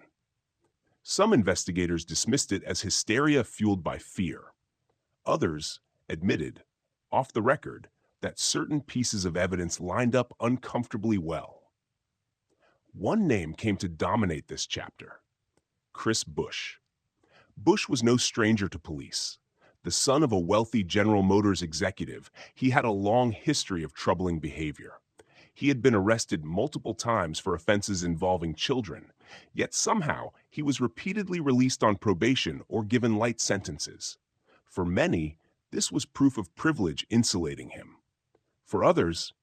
Some investigators dismissed it as hysteria fueled by fear. Others admitted, off the record, that certain pieces of evidence lined up uncomfortably well. One name came to dominate this chapter: Chris Bush. Bush was no stranger to police. The son of a wealthy General Motors executive, he had a long history of troubling behavior. He had been arrested multiple times for offenses involving children, yet somehow he was repeatedly released on probation or given light sentences. For many, this was proof of privilege insulating him. For others,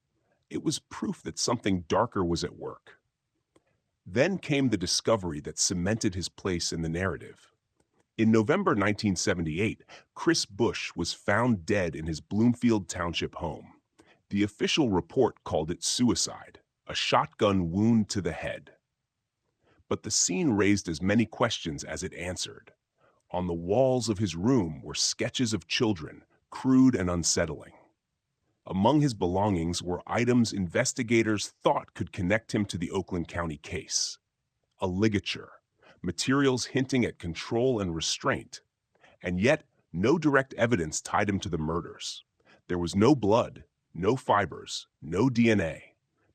it was proof that something darker was at work. Then came the discovery that cemented his place in the narrative. In November 1978, Chris Bush was found dead in his Bloomfield Township home. The official report called it suicide, a shotgun wound to the head. But the scene raised as many questions as it answered. On the walls of his room were sketches of children, crude and unsettling. Among his belongings were items investigators thought could connect him to the Oakland County case: a ligature, materials hinting at control and restraint, and yet no direct evidence tied him to the murders. There was no blood, no fibers, no DNA,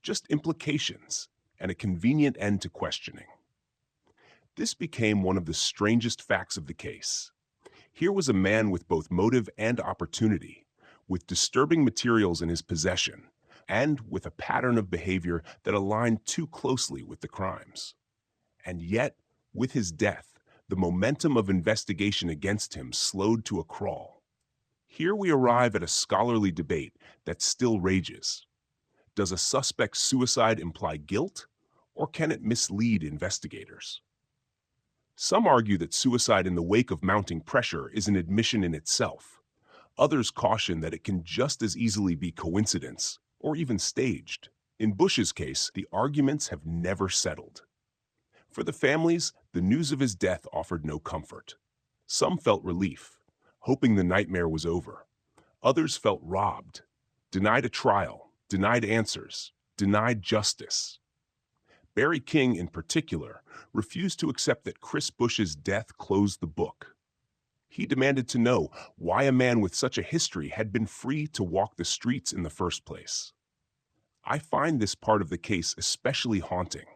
just implications and a convenient end to questioning. This became one of the strangest facts of the case. Here was a man with both motive and opportunity, with disturbing materials in his possession, and with a pattern of behavior that aligned too closely with the crimes. And yet, with his death, the momentum of investigation against him slowed to a crawl. Here we arrive at a scholarly debate that still rages. Does a suspect's suicide imply guilt, or can it mislead investigators? Some argue that suicide in the wake of mounting pressure is an admission in itself. Others caution that it can just as easily be coincidence, or even staged. In Bush's case, the arguments have never settled. For the families, the news of his death offered no comfort. Some felt relief, hoping the nightmare was over. Others felt robbed, denied a trial, denied answers, denied justice. Barry King, in particular, refused to accept that Chris Bush's death closed the book. He demanded to know why a man with such a history had been free to walk the streets in the first place. I find this part of the case especially haunting.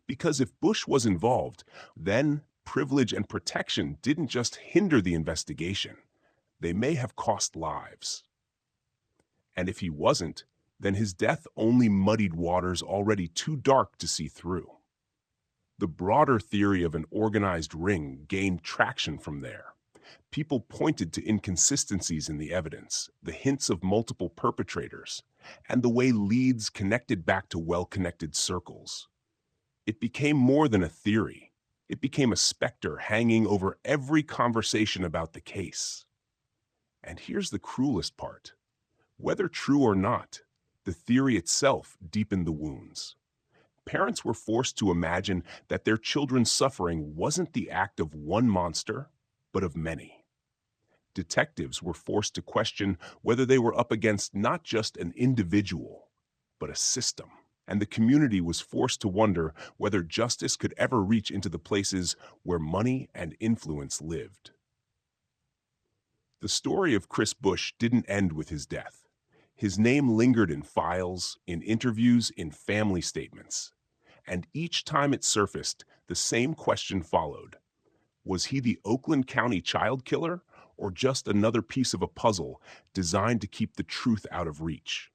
Because if Bush was involved, then privilege and protection didn't just hinder the investigation. They may have cost lives. And if he wasn't, then his death only muddied waters already too dark to see through. The broader theory of an organized ring gained traction from there. People pointed to inconsistencies in the evidence, the hints of multiple perpetrators, and the way leads connected back to well-connected circles. It became more than a theory. It became a specter hanging over every conversation about the case. And here's the cruelest part. Whether true or not, the theory itself deepened the wounds. Parents were forced to imagine that their children's suffering wasn't the act of one monster, but of many. Detectives were forced to question whether they were up against not just an individual, but a system. And the community was forced to wonder whether justice could ever reach into the places where money and influence lived. The story of Chris Bush didn't end with his death. His name lingered in files, in interviews, in family statements. And each time it surfaced, the same question followed. Was he the Oakland County child killer, or just another piece of a puzzle designed to keep the truth out of reach?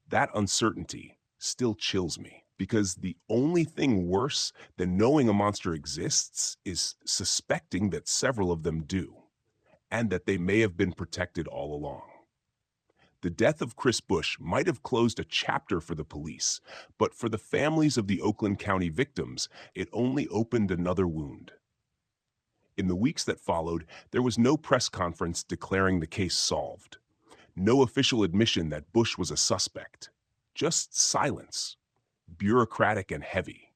That uncertainty still chills me, because the only thing worse than knowing a monster exists is suspecting that several of them do, and that they may have been protected all along. The death of Chris Bush might have closed a chapter for the police, but for the families of the Oakland County victims, it only opened another wound. In the weeks that followed, there was no press conference declaring the case solved. No official admission that Bush was a suspect. Just silence, bureaucratic and heavy.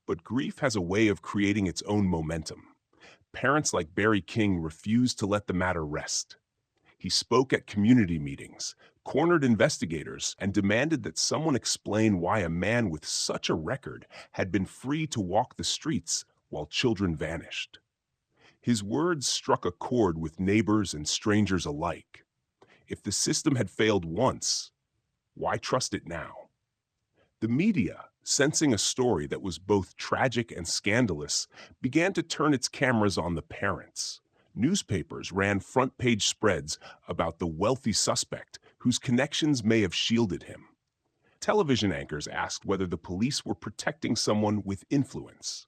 But grief has a way of creating its own momentum. parents like Barry King refused to let the matter rest. He spoke at community meetings, cornered investigators, and demanded that someone explain why a man with such a record had been free to walk the streets while children vanished. His words struck a chord with neighbors and strangers alike. If the system had failed once, why trust it now? The media, sensing a story that was both tragic and scandalous, began to turn its cameras on the parents. Newspapers ran front-page spreads about the wealthy suspect whose connections may have shielded him. Television anchors asked whether the police were protecting someone with influence.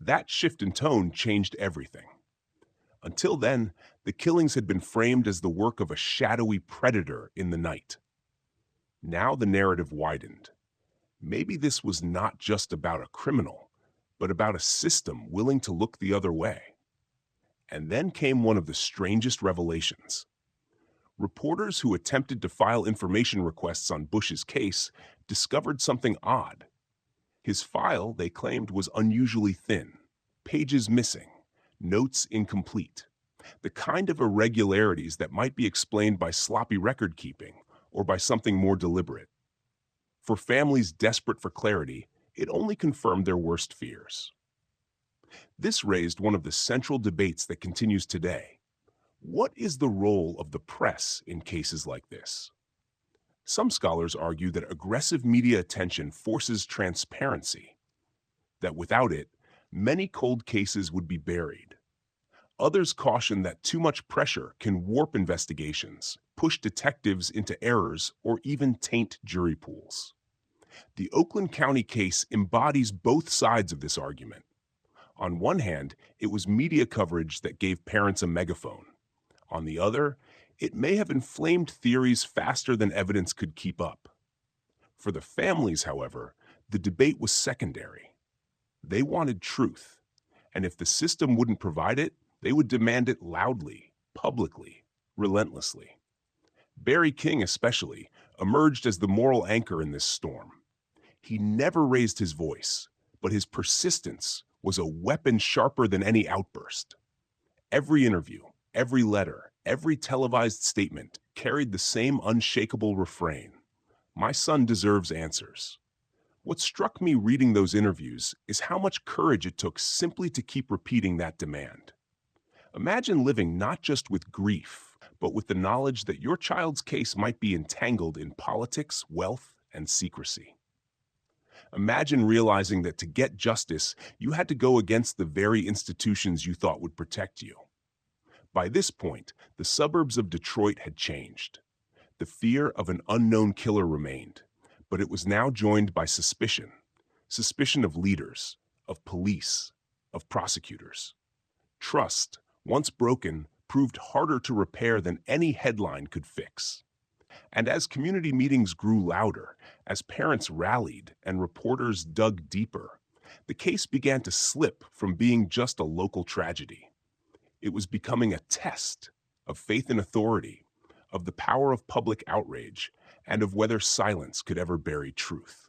That shift in tone changed everything. Until then, the killings had been framed as the work of a shadowy predator in the night. Now the narrative widened. Maybe this was not just about a criminal, but about a system willing to look the other way. And then came one of the strangest revelations. Reporters who attempted to file information requests on Bush's case discovered something odd. His file, they claimed, was unusually thin, pages missing, notes incomplete, the kind of irregularities that might be explained by sloppy record-keeping or by something more deliberate. For families desperate for clarity, it only confirmed their worst fears. This raised one of the central debates that continues today. What is the role of the press in cases like this? Some scholars argue that aggressive media attention forces transparency, that without it, many cold cases would be buried. Others caution that too much pressure can warp investigations, push detectives into errors, or even taint jury pools. The Oakland County case embodies both sides of this argument. On one hand, it was media coverage that gave parents a megaphone. On the other, it may have inflamed theories faster than evidence could keep up. For the families, however, the debate was secondary. They wanted truth, and if the system wouldn't provide it, they would demand it loudly, publicly, relentlessly. Barry King, especially, emerged as the moral anchor in this storm. He never raised his voice, but his persistence was a weapon sharper than any outburst. Every interview, every letter, every televised statement carried the same unshakable refrain: "My son deserves answers." What struck me reading those interviews is how much courage it took simply to keep repeating that demand. Imagine living not just with grief, but with the knowledge that your child's case might be entangled in politics, wealth, and secrecy. Imagine realizing that to get justice, you had to go against the very institutions you thought would protect you. By this point, the suburbs of Detroit had changed. The fear of an unknown killer remained, but it was now joined by suspicion. Suspicion of leaders, of police, of prosecutors. Trust, once broken, proved harder to repair than any headline could fix. And as community meetings grew louder, as parents rallied and reporters dug deeper, the case began to slip from being just a local tragedy. It was becoming a test of faith in authority, of the power of public outrage, and of whether silence could ever bury truth.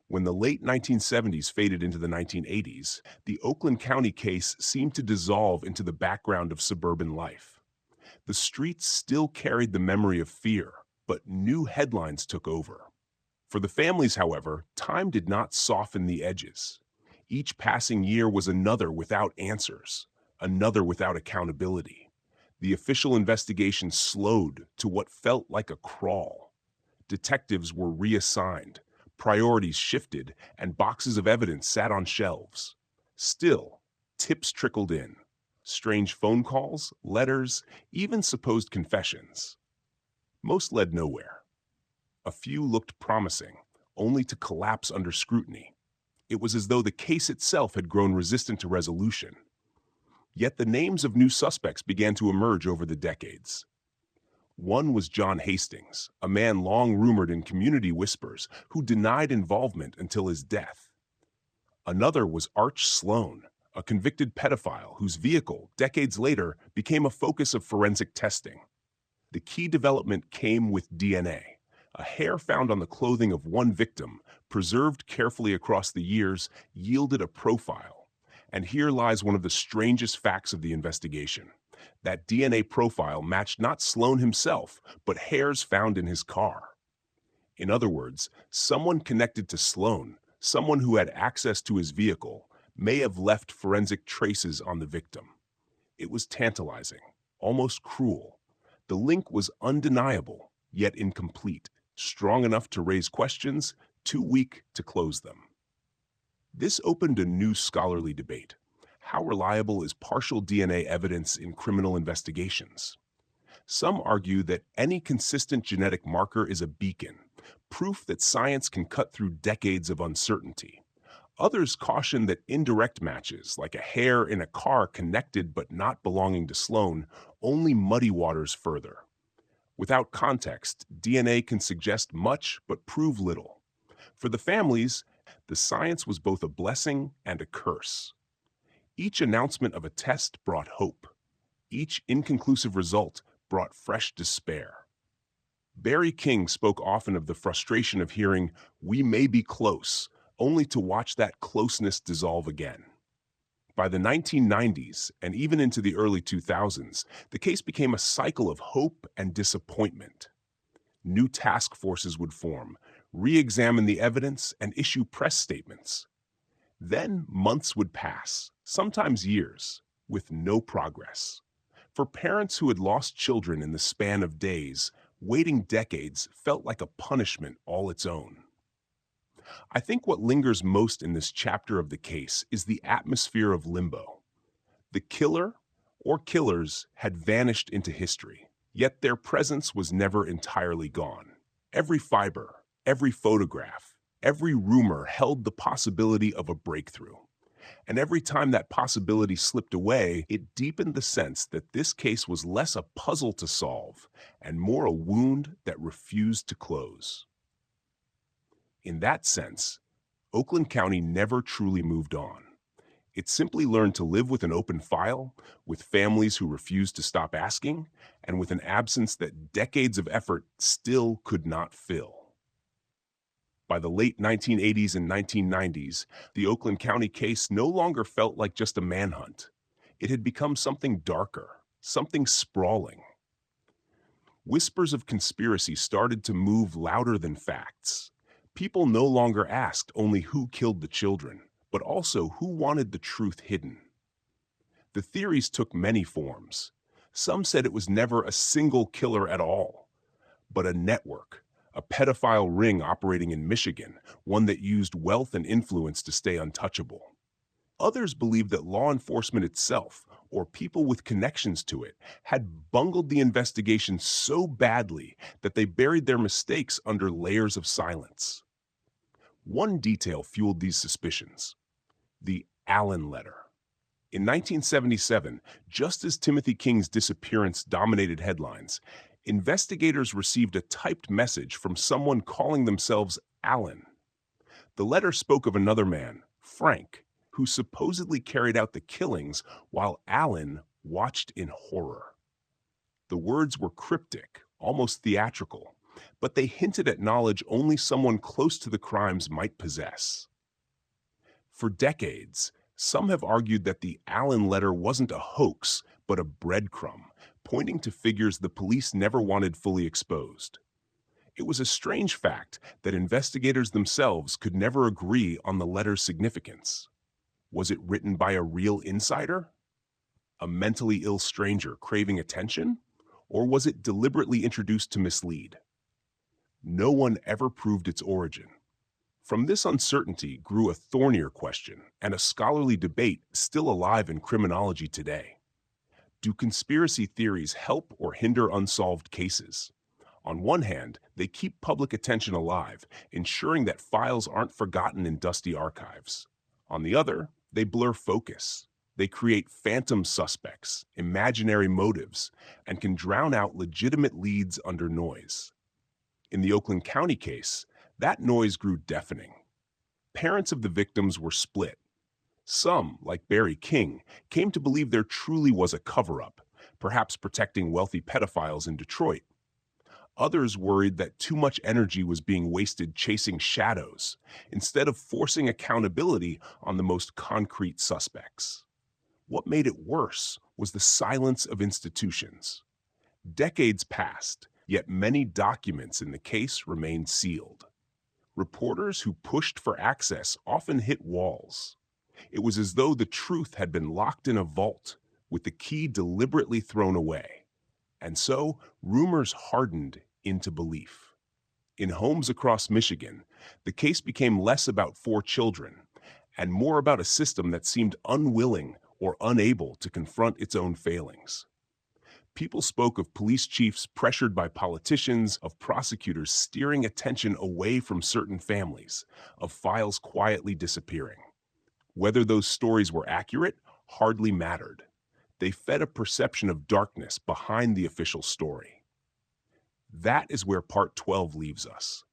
When the late 1970s faded into the 1980s, the Oakland County case seemed to dissolve into the background of suburban life. The streets still carried the memory of fear, but new headlines took over. For the families, however, time did not soften the edges. Each passing year was another without answers, another without accountability. The official investigation slowed to what felt like a crawl. Detectives were reassigned, priorities shifted, and boxes of evidence sat on shelves. Still, tips trickled in. Strange phone calls, letters, even supposed confessions. Most led nowhere. A few looked promising, only to collapse under scrutiny. It was as though the case itself had grown resistant to resolution. Yet the names of new suspects began to emerge over the decades. One was John Hastings, a man long rumored in community whispers, who denied involvement until his death. Another was Arch Sloan, a convicted pedophile whose vehicle, decades later, became a focus of forensic testing. The key development came with DNA. A hair found on the clothing of one victim, preserved carefully across the years, yielded a profile. And here lies one of the strangest facts of the investigation. That DNA profile matched not Sloan himself, but hairs found in his car. In other words, someone connected to Sloan, someone who had access to his vehicle, may have left forensic traces on the victim. It was tantalizing, almost cruel. The link was undeniable, yet incomplete, strong enough to raise questions, too weak to close them. This opened a new scholarly debate. How reliable is partial DNA evidence in criminal investigations? Some argue that any consistent genetic marker is a beacon, proof that science can cut through decades of uncertainty. Others caution that indirect matches, like a hair in a car connected but not belonging to Sloan, only muddy waters further. Without context, DNA can suggest much but prove little. For the families, the science was both a blessing and a curse. Each announcement of a test brought hope. Each inconclusive result brought fresh despair. Barry King spoke often of the frustration of hearing, "We may be close," only to watch that closeness dissolve again. By the 1990s, and even into the early 2000s, the case became a cycle of hope and disappointment. New task forces would form, re-examine the evidence, and issue press statements. Then months would pass, sometimes years, with no progress. For parents who had lost children in the span of days, waiting decades felt like a punishment all its own. I think what lingers most in this chapter of the case is the atmosphere of limbo. The killer, or killers, had vanished into history, yet their presence was never entirely gone. Every fiber, every photograph, every rumor held the possibility of a breakthrough. And every time that possibility slipped away, it deepened the sense that this case was less a puzzle to solve and more a wound that refused to close. In that sense, Oakland County never truly moved on. It simply learned to live with an open file, with families who refused to stop asking, and with an absence that decades of effort still could not fill. By the late 1980s and 1990s, the Oakland County case no longer felt like just a manhunt. It had become something darker, something sprawling. Whispers of conspiracy started to move louder than facts. People no longer asked only who killed the children, but also who wanted the truth hidden. The theories took many forms. Some said it was never a single killer at all, but a network. A pedophile ring operating in Michigan, one that used wealth and influence to stay untouchable. Others believed that law enforcement itself, or people with connections to it, had bungled the investigation so badly that they buried their mistakes under layers of silence. One detail fueled these suspicions: the Allen letter. In 1977, just as Timothy King's disappearance dominated headlines, investigators received a typed message from someone calling themselves Allen. The letter spoke of another man, Frank, who supposedly carried out the killings while Allen watched in horror. The words were cryptic, almost theatrical, but they hinted at knowledge only someone close to the crimes might possess. For decades, some have argued that the Allen letter wasn't a hoax, but a breadcrumb, pointing to figures the police never wanted fully exposed. It was a strange fact that investigators themselves could never agree on the letter's significance. Was it written by a real insider? A mentally ill stranger craving attention? Or was it deliberately introduced to mislead? No one ever proved its origin. From this uncertainty grew a thornier question and a scholarly debate still alive in criminology today. Do conspiracy theories help or hinder unsolved cases? On one hand, they keep public attention alive, ensuring that files aren't forgotten in dusty archives. On the other, they blur focus. They create phantom suspects, imaginary motives, and can drown out legitimate leads under noise. In the Oakland County case, that noise grew deafening. Parents of the victims were split. Some, like Barry King, came to believe there truly was a cover-up, perhaps protecting wealthy pedophiles in Detroit. Others worried that too much energy was being wasted chasing shadows instead of forcing accountability on the most concrete suspects. What made it worse was the silence of institutions. Decades passed, yet many documents in the case remained sealed. Reporters who pushed for access often hit walls. It was as though the truth had been locked in a vault, with the key deliberately thrown away. And so, rumors hardened into belief. In homes across Michigan, the case became less about 4 children and more about a system that seemed unwilling or unable to confront its own failings. People spoke of police chiefs pressured by politicians, of prosecutors steering attention away from certain families, of files quietly disappearing. Whether those stories were accurate hardly mattered. They fed a perception of darkness behind the official story. That is where Part 12 leaves us.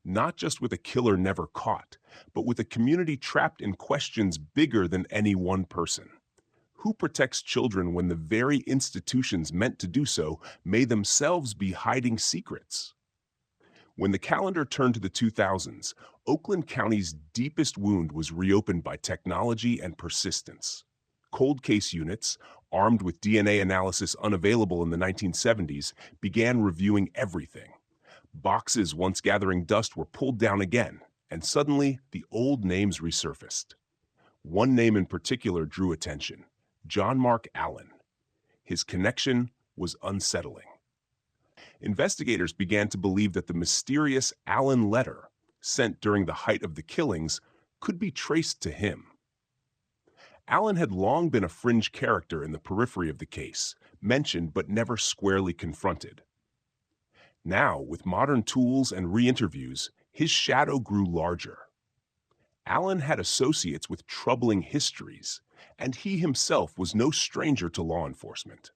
Not just with a killer never caught, but with a community trapped in questions bigger than any one person. Who protects children when the very institutions meant to do so may themselves be hiding secrets? When the calendar turned to the 2000s, Oakland County's deepest wound was reopened by technology and persistence. Cold case units, armed with DNA analysis unavailable in the 1970s, began reviewing everything. Boxes once gathering dust were pulled down again, and suddenly the old names resurfaced. One name in particular drew attention: John Mark Allen. His connection was unsettling. Investigators began to believe that the mysterious Allen letter, sent during the height of the killings, could be traced to him. Allen had long been a fringe character in the periphery of the case, mentioned but never squarely confronted. Now, with modern tools and re-interviews, his shadow grew larger. Allen had associates with troubling histories, and he himself was no stranger to law enforcement.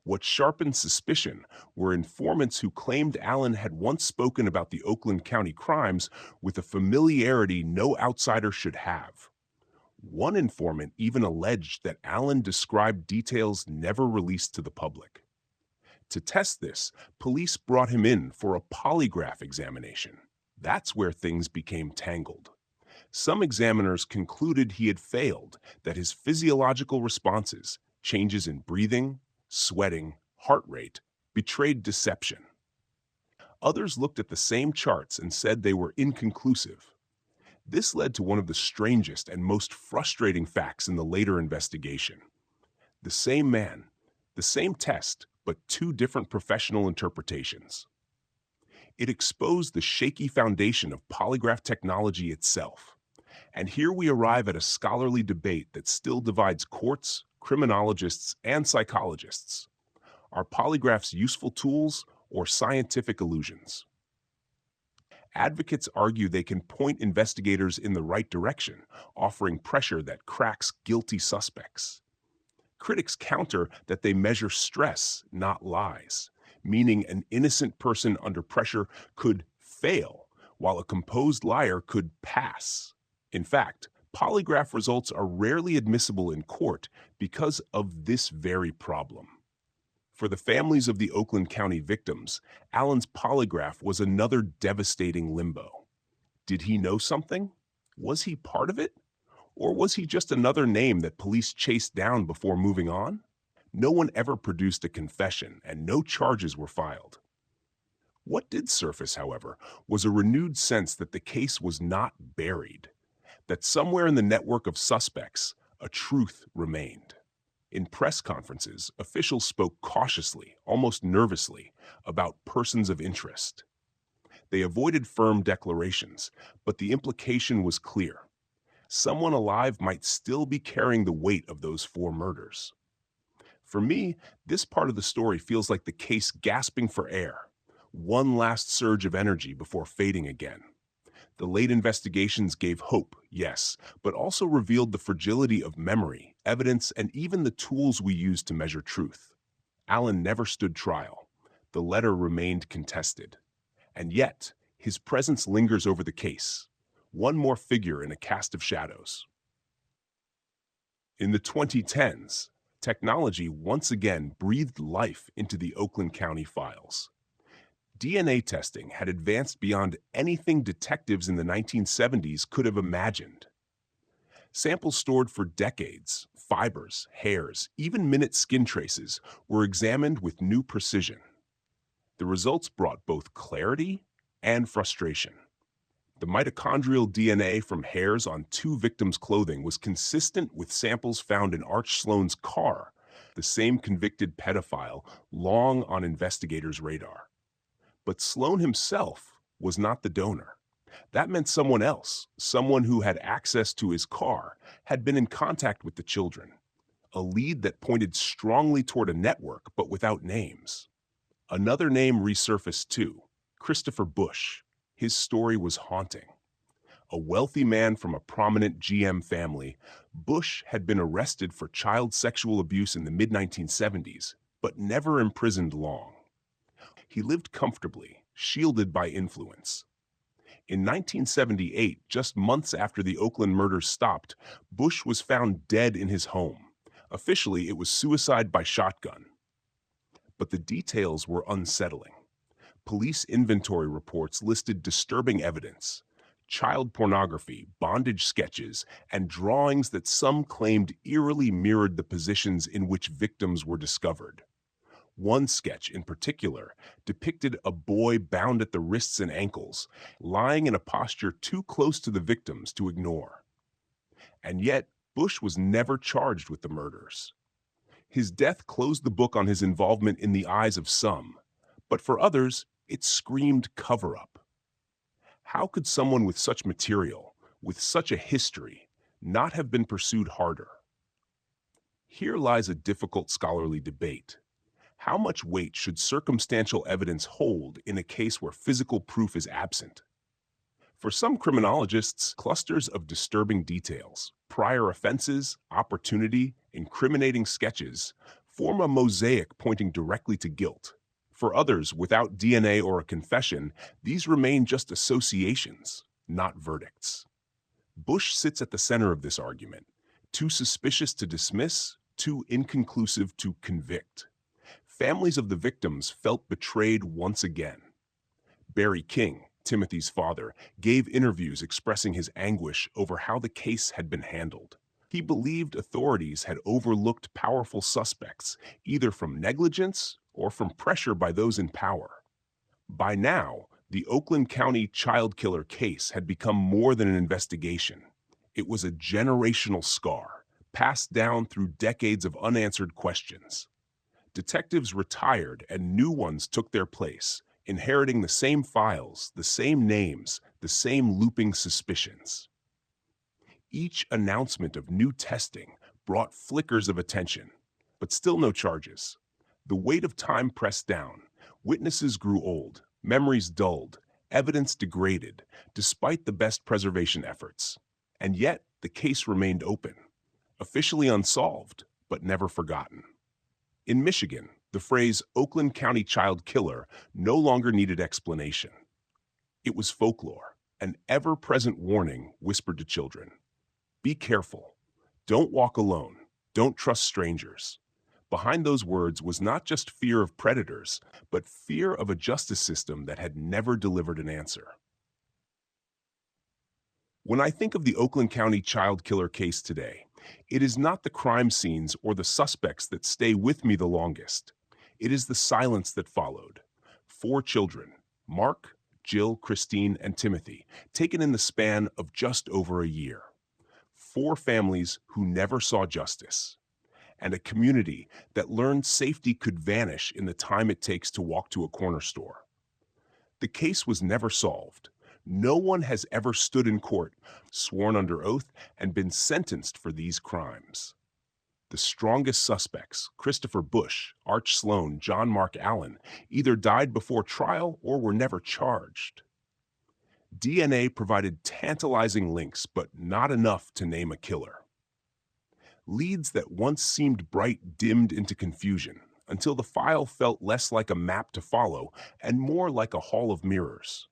What sharpened suspicion were informants who claimed Allen had once spoken about the Oakland County crimes with a familiarity no outsider should have. One informant even alleged that Allen described details never released to the public. To test this, police brought him in for a polygraph examination. That's where things became tangled. Some examiners concluded he had failed, that his physiological responses, changes in breathing, sweating, heart rate, betrayed deception. Others looked at the same charts and said they were inconclusive. This led to one of the strangest and most frustrating facts in the later investigation. The same man, the same test, but 2 different professional interpretations. It exposed the shaky foundation of polygraph technology itself. And here we arrive at a scholarly debate that still divides courts, criminologists, and psychologists. Are polygraphs useful tools or scientific illusions? Advocates argue they can point investigators in the right direction, offering pressure that cracks guilty suspects. Critics counter that they measure stress, not lies, meaning an innocent person under pressure could fail, while a composed liar could pass. In fact, polygraph results are rarely admissible in court because of this very problem. For the families of the Oakland County victims, Allen's polygraph was another devastating limbo. Did he know something? Was he part of it? Or was he just another name that police chased down before moving on? No one ever produced a confession, and no charges were filed. What did surface, however, was a renewed sense that the case was not buried, that somewhere in the network of suspects, a truth remained. In press conferences, officials spoke cautiously, almost nervously, about persons of interest. They avoided firm declarations, but the implication was clear. Someone alive might still be carrying the weight of those 4 murders. For me, this part of the story feels like the case gasping for air, one last surge of energy before fading again. The late investigations gave hope, yes, but also revealed the fragility of memory, evidence, and even the tools we use to measure truth. Allen never stood trial. The letter remained contested. And yet, his presence lingers over the case, one more figure in a cast of shadows. In the 2010s, technology once again breathed life into the Oakland County files. DNA testing had advanced beyond anything detectives in the 1970s could have imagined. Samples stored for decades, fibers, hairs, even minute skin traces, were examined with new precision. The results brought both clarity and frustration. The mitochondrial DNA from hairs on two victims' clothing was consistent with samples found in Arch Sloan's car, the same convicted pedophile long on investigators' radar. But Sloan himself was not the donor. That meant someone else, someone who had access to his car, had been in contact with the children. A lead that pointed strongly toward a network, but without names. Another name resurfaced too, Christopher Bush. His story was haunting. A wealthy man from a prominent GM family, Bush had been arrested for child sexual abuse in the mid-1970s, but never imprisoned long. He lived comfortably, shielded by influence. In 1978, just months after the Oakland murders stopped, Bush was found dead in his home. Officially, it was suicide by shotgun. But the details were unsettling. Police inventory reports listed disturbing evidence: child pornography, bondage sketches, and drawings that some claimed eerily mirrored the positions in which victims were discovered. One sketch in particular depicted a boy bound at the wrists and ankles, lying in a posture too close to the victims to ignore. And yet, Bush was never charged with the murders. His death closed the book on his involvement in the eyes of some, but for others, it screamed cover-up. How could someone with such material, with such a history, not have been pursued harder? Here lies a difficult scholarly debate. How much weight should circumstantial evidence hold in a case where physical proof is absent? For some criminologists, clusters of disturbing details, prior offenses, opportunity, incriminating sketches, form a mosaic pointing directly to guilt. For others, without DNA or a confession, these remain just associations, not verdicts. Bush sits at the center of this argument, too suspicious to dismiss, too inconclusive to convict. Families of the victims felt betrayed once again. Barry King, Timothy's father, gave interviews expressing his anguish over how the case had been handled. He believed authorities had overlooked powerful suspects, either from negligence or from pressure by those in power. By now, the Oakland County child killer case had become more than an investigation. It was a generational scar, passed down through decades of unanswered questions. Detectives retired and new ones took their place, inheriting the same files, the same names, the same looping suspicions. Each announcement of new testing brought flickers of attention, but still no charges. The weight of time pressed down. Witnesses grew old, memories dulled, evidence degraded, despite the best preservation efforts. And yet, the case remained open, officially unsolved, but never forgotten. In Michigan, the phrase Oakland County child killer no longer needed explanation. It was folklore, an ever-present warning whispered to children. Be careful. Don't walk alone. Don't trust strangers. Behind those words was not just fear of predators, but fear of a justice system that had never delivered an answer. When I think of the Oakland County child killer case today, it is not the crime scenes or the suspects that stay with me the longest. It is the silence that followed. 4 children, Mark, Jill, Christine, and Timothy, taken in the span of just over a year. 4 families who never saw justice. And a community that learned safety could vanish in the time it takes to walk to a corner store. The case was never solved. No one has ever stood in court, sworn under oath, and been sentenced for these crimes. The strongest suspects, Christopher Bush, Arch Sloan, John Mark Allen, either died before trial or were never charged. DNA provided tantalizing links, but not enough to name a killer. Leads that once seemed bright dimmed into confusion, until the file felt less like a map to follow and more like a hall of mirrors.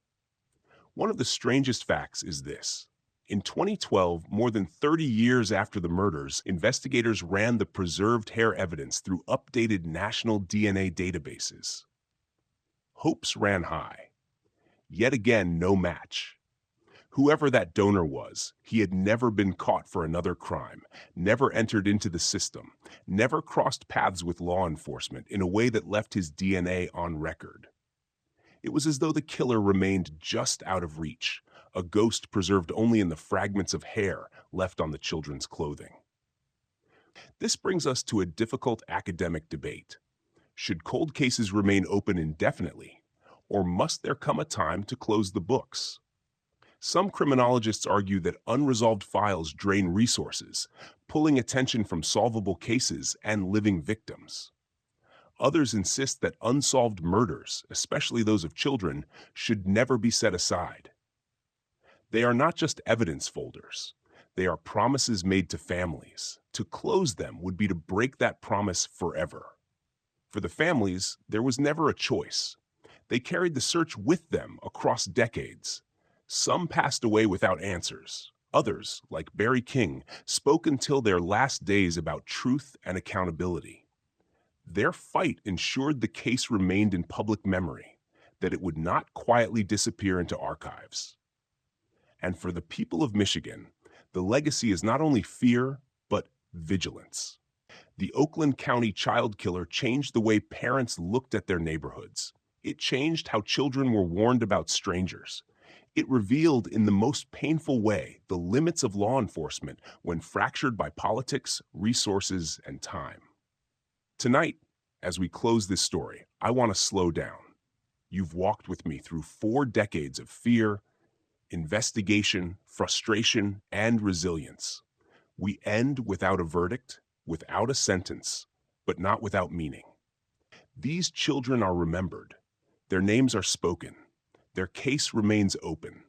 One of the strangest facts is this. In 2012, more than 30 years after the murders, investigators ran the preserved hair evidence through updated national DNA databases. hopes ran high. Yet again, no match. Whoever that donor was, he had never been caught for another crime, never entered into the system, never crossed paths with law enforcement in a way that left his DNA on record. It was as though the killer remained just out of reach, a ghost preserved only in the fragments of hair left on the children's clothing. This brings us to a difficult academic debate. Should cold cases remain open indefinitely, or must there come a time to close the books? Some criminologists argue that unresolved files drain resources, pulling attention from solvable cases and living victims. Others insist that unsolved murders, especially those of children, should never be set aside. They are not just evidence folders. They are promises made to families. To close them would be to break that promise forever. For the families, there was never a choice. They carried the search with them across decades. Some passed away without answers. Others, like Barry King, spoke until their last days about truth and accountability. Their fight ensured the case remained in public memory, that it would not quietly disappear into archives. And for the people of Michigan, the legacy is not only fear, but vigilance. The Oakland County child killer changed the way parents looked at their neighborhoods. It changed how children were warned about strangers. It revealed in the most painful way the limits of law enforcement when fractured by politics, resources, and time. Tonight, as we close this story, I want to slow down. You've walked with me through 4 decades of fear, investigation, frustration, and resilience. We end without a verdict, without a sentence, but not without meaning. These children are remembered. Their names are spoken. Their case remains open.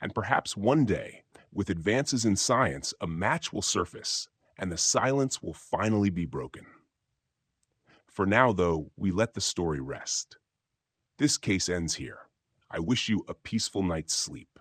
And perhaps one day, with advances in science, a match will surface, and the silence will finally be broken. For now, though, we let the story rest. This case ends here. I wish you a peaceful night's sleep.